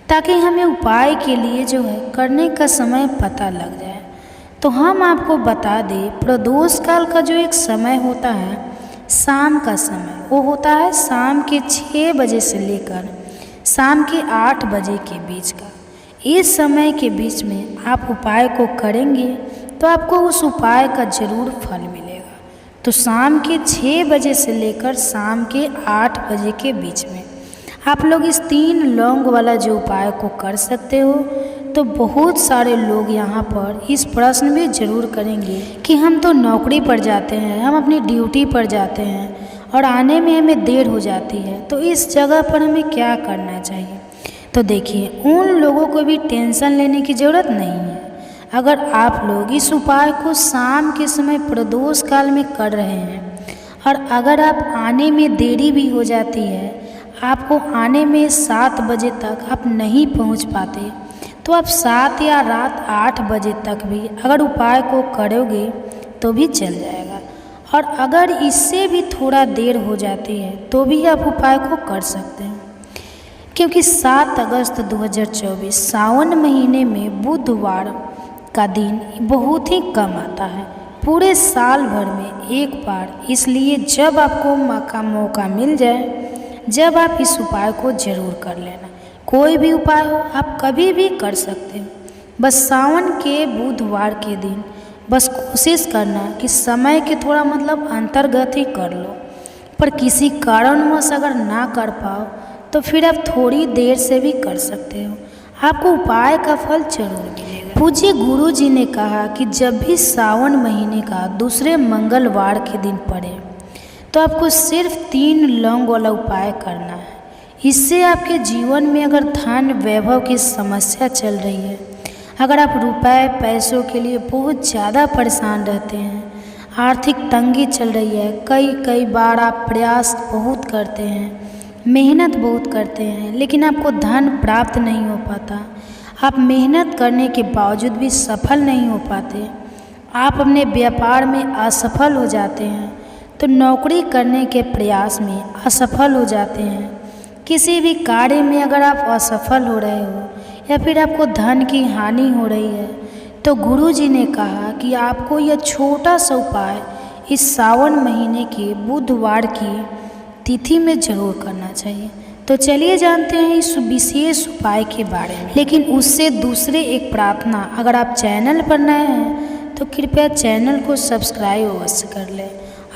ताकि हमें उपाय के लिए जो है करने का समय पता लग जाए। तो हम आपको बता दें, प्रदोष काल का जो एक समय होता है शाम का समय, वो होता है शाम के 6 बजे से लेकर शाम के 8 बजे के बीच का। इस समय के बीच में आप उपाय को करेंगे तो आपको उस उपाय का जरूर फल मिलेगा। तो शाम के 6 बजे से लेकर शाम के 8 बजे के बीच में आप लोग इस 3 लौंग वाला जो उपाय को कर सकते हो। तो बहुत सारे लोग यहाँ पर इस प्रश्न में ज़रूर करेंगे कि हम तो नौकरी पर जाते हैं, हम अपनी ड्यूटी पर जाते हैं और आने में हमें देर हो जाती है, तो इस जगह पर हमें क्या करना चाहिए। तो देखिए, उन लोगों को भी टेंशन लेने की ज़रूरत नहीं है। अगर आप लोग इस उपाय को शाम के समय प्रदोष काल में कर रहे हैं और अगर आप आने में देरी भी हो जाती है, आपको आने में 7 बजे तक आप नहीं पहुंच पाते, तो आप 7 या रात 8 बजे तक भी अगर उपाय को करोगे तो भी चल जाएगा। और अगर इससे भी थोड़ा देर हो जाती है तो भी आप उपाय को कर सकते हैं, क्योंकि 7 अगस्त 2024 सावन महीने में बुधवार का दिन बहुत ही कम आता है, पूरे साल भर में एक बार। इसलिए जब आपको मौका मिल जाए, जब आप इस उपाय को ज़रूर कर लेना। कोई भी उपाय हो, आप कभी भी कर सकते हो। बस सावन के बुधवार के दिन बस कोशिश करना कि समय के थोड़ा अंतर्गत ही कर लो। पर किसी कारणवश अगर ना कर पाओ तो फिर आप थोड़ी देर से भी कर सकते हो, आपको उपाय का फल जरूर मिलेगा। पूज्य गुरु जी ने कहा कि जब भी सावन महीने का दूसरे मंगलवार के दिन पड़े तो आपको सिर्फ 3 लौंग वाला उपाय करना है। इससे आपके जीवन में अगर धन वैभव की समस्या चल रही है, अगर आप रुपए पैसों के लिए बहुत ज़्यादा परेशान रहते हैं, आर्थिक तंगी चल रही है, कई बार आप प्रयास बहुत करते हैं, मेहनत बहुत करते हैं, लेकिन आपको धन प्राप्त नहीं हो पाता, आप मेहनत करने के बावजूद भी सफल नहीं हो पाते, आप अपने व्यापार में असफल हो जाते हैं, तो नौकरी करने के प्रयास में असफल हो जाते हैं, किसी भी कार्य में अगर आप असफल हो रहे हो या फिर आपको धन की हानि हो रही है, तो गुरु जी ने कहा कि आपको यह छोटा सा उपाय इस सावन महीने के बुधवार की तिथि में जरूर करना चाहिए। तो चलिए जानते हैं इस विशेष उपाय के बारे में। लेकिन उससे दूसरे एक प्रार्थना, अगर आप चैनल पर नए हैं तो कृपया चैनल को सब्सक्राइब अवश्य कर लें।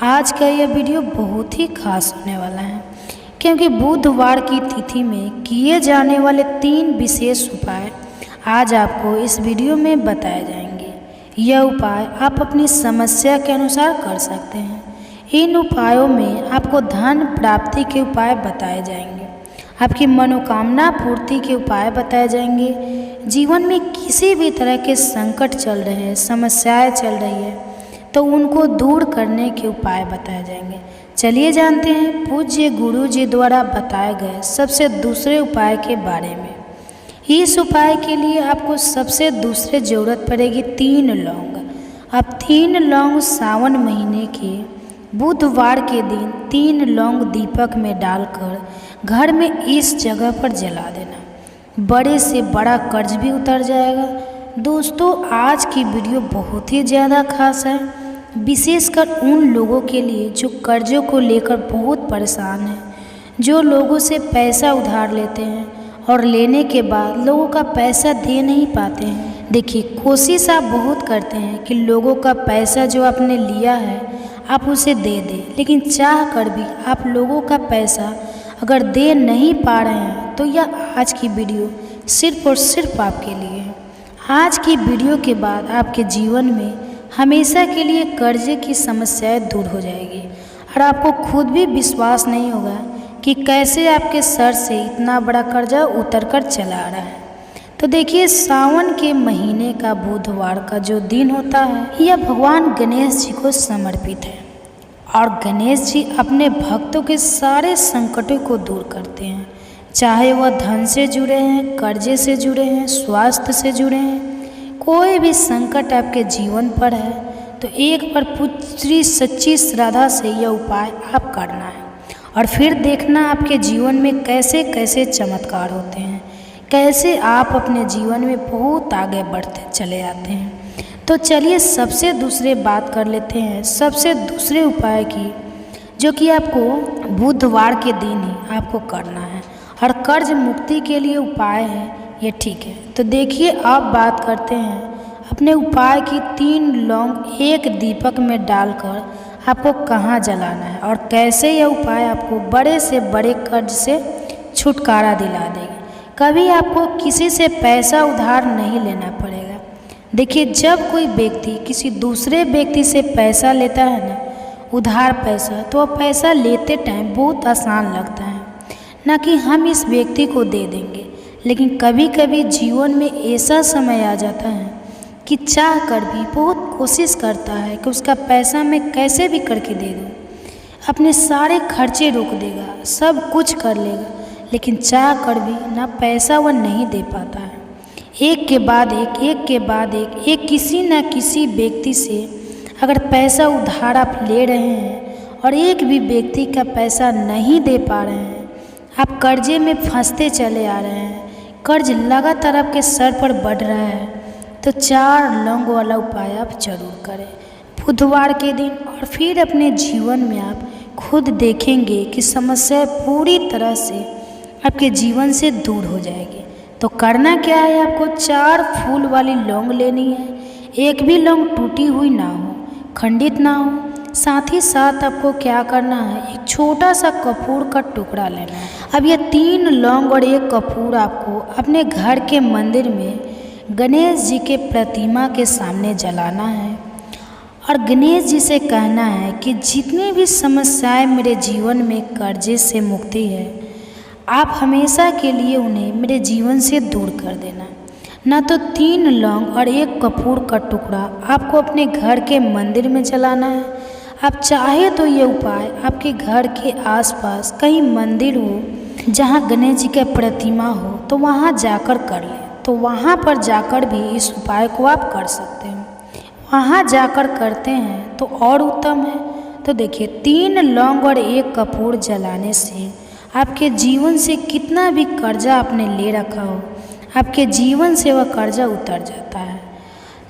आज का यह वीडियो बहुत ही खास होने वाला है, क्योंकि बुधवार की तिथि में किए जाने वाले 3 विशेष उपाय आज आपको इस वीडियो में बताए जाएंगे। यह उपाय आप अपनी समस्या के अनुसार कर सकते हैं। इन उपायों में आपको धन प्राप्ति के उपाय बताए जाएंगे, आपकी मनोकामना पूर्ति के उपाय बताए जाएंगे, जीवन में किसी भी तरह के संकट चल रहे हैं, समस्याएं चल रही है तो उनको दूर करने के उपाय बताए जाएंगे। चलिए जानते हैं पूज्य गुरु जी द्वारा बताए गए सबसे दूसरे उपाय के बारे में। इस उपाय के लिए आपको सबसे दूसरे ज़रूरत पड़ेगी 3 लौंग। अब 3 लौंग सावन महीने के बुधवार के दिन 3 लौंग दीपक में डालकर घर में इस जगह पर जला देना। बड़े से बड़ा कर्ज भी उतर जाएगा। दोस्तों, आज की वीडियो बहुत ही ज़्यादा खास है, विशेषकर उन लोगों के लिए जो कर्जों को लेकर बहुत परेशान हैं, जो लोगों से पैसा उधार लेते हैं और लेने के बाद लोगों का पैसा दे नहीं पाते हैं। देखिए, कोशिश आप बहुत करते हैं कि लोगों का पैसा जो आपने लिया है आप उसे दे दें, लेकिन चाह कर भी आप लोगों का पैसा अगर दे नहीं पा रहे हैं तो यह आज की वीडियो सिर्फ और सिर्फ आपके लिए है। आज की वीडियो के बाद आपके जीवन में हमेशा के लिए कर्जे की समस्याएं दूर हो जाएगी और आपको खुद भी विश्वास नहीं होगा कि कैसे आपके सर से इतना बड़ा कर्जा उतर कर चला आ रहा है। तो देखिए, सावन के महीने का बुधवार का जो दिन होता है यह भगवान गणेश जी को समर्पित है और गणेश जी अपने भक्तों के सारे संकटों को दूर करते हैं, चाहे वह धन से जुड़े हैं, कर्जे से जुड़े हैं, स्वास्थ्य से जुड़े हैं। कोई भी संकट आपके जीवन पर है तो एक बार पूरी सच्ची श्रद्धा से यह उपाय आप करना है और फिर देखना आपके जीवन में कैसे कैसे चमत्कार होते हैं, कैसे आप अपने जीवन में बहुत आगे बढ़ते चले जाते हैं। तो चलिए सबसे दूसरे बात कर लेते हैं, सबसे दूसरे उपाय की, जो कि आपको बुधवार के दिन ही आपको करना है और कर्ज मुक्ति के लिए उपाय है ये, ठीक है। तो देखिए, अब बात करते हैं अपने उपाय की। 3 लौंग एक दीपक में डालकर आपको कहाँ जलाना है और कैसे यह उपाय आपको बड़े से बड़े कर्ज से छुटकारा दिला देगी। कभी आपको किसी से पैसा उधार नहीं लेना पड़ेगा। देखिए, जब कोई व्यक्ति किसी दूसरे व्यक्ति से पैसा लेता है ना, उधार पैसा, तो वह पैसा लेते टाइम बहुत आसान लगता है ना कि हम इस व्यक्ति को दे देंगे, लेकिन कभी कभी जीवन में ऐसा समय आ जाता है कि चाह कर भी बहुत कोशिश करता है कि उसका पैसा मैं कैसे भी करके दे दूँ, अपने सारे खर्चे रोक देगा, सब कुछ कर लेगा, लेकिन चाह कर भी ना पैसा वह नहीं दे पाता है। एक के बाद एक किसी न किसी व्यक्ति से अगर पैसा उधार आप ले रहे हैं और एक भी व्यक्ति का पैसा नहीं दे पा रहे हैं, आप कर्जे में फंसते चले आ रहे हैं, कर्ज लगातार आपके सर पर बढ़ रहा है, तो 4 लौंग वाला उपाय आप जरूर करें बुधवार के दिन और फिर अपने जीवन में आप खुद देखेंगे कि समस्या पूरी तरह से आपके जीवन से दूर हो जाएगी। तो करना क्या है, आपको 4 फूल वाली लौंग लेनी है। एक भी लौंग टूटी हुई ना हो, खंडित ना हो। साथ ही साथ आपको क्या करना है, एक छोटा सा कपूर का टुकड़ा लेना है। अब ये 3 लौंग और 1 कपूर आपको अपने घर के मंदिर में गणेश जी के प्रतिमा के सामने जलाना है और गणेश जी से कहना है कि जितनी भी समस्याएं मेरे जीवन में कर्जे से मुक्ति है, आप हमेशा के लिए उन्हें मेरे जीवन से दूर कर देना। ना तो 3 लौंग और 1 कपूर का टुकड़ा आपको अपने घर के मंदिर में जलाना है। आप चाहे तो ये उपाय आपके घर के आसपास कहीं मंदिर हो जहाँ गणेश जी का प्रतिमा हो तो वहाँ जाकर कर लें। तो वहाँ पर जाकर भी इस उपाय को आप कर सकते हैं। वहाँ जाकर करते हैं तो और उत्तम है। तो देखिए, 3 लौंग और 1 कपूर जलाने से आपके जीवन से कितना भी कर्जा आपने ले रखा हो, आपके जीवन से वह कर्जा उतर जाता है।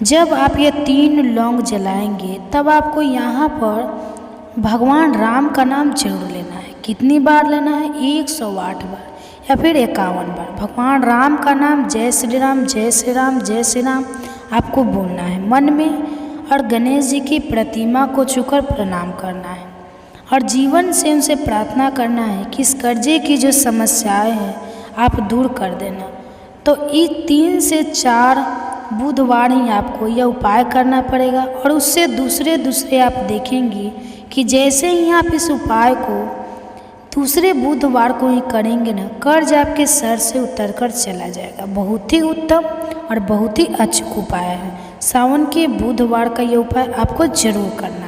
जब आप ये 3 लौंग जलाएंगे तब आपको यहाँ पर भगवान राम का नाम जरूर लेना है। कितनी बार लेना है? 108 बार या फिर 51 बार भगवान राम का नाम जय श्री राम जय श्री राम जय श्री राम आपको बोलना है मन में और गणेश जी की प्रतिमा को छूकर प्रणाम करना है और जीवन से उनसे प्रार्थना करना है कि इस कर्जे की जो समस्याएं हैं आप दूर कर देना। तो इस 3 से 4 बुधवार ही आपको यह उपाय करना पड़ेगा और उससे दूसरे आप देखेंगे कि जैसे ही आप इस उपाय को दूसरे बुधवार को ही करेंगे ना, कर्ज आपके सर से उतर कर चला जाएगा। बहुत ही उत्तम और बहुत ही अचूक उपाय है। सावन के बुधवार का यह उपाय आपको जरूर करना है।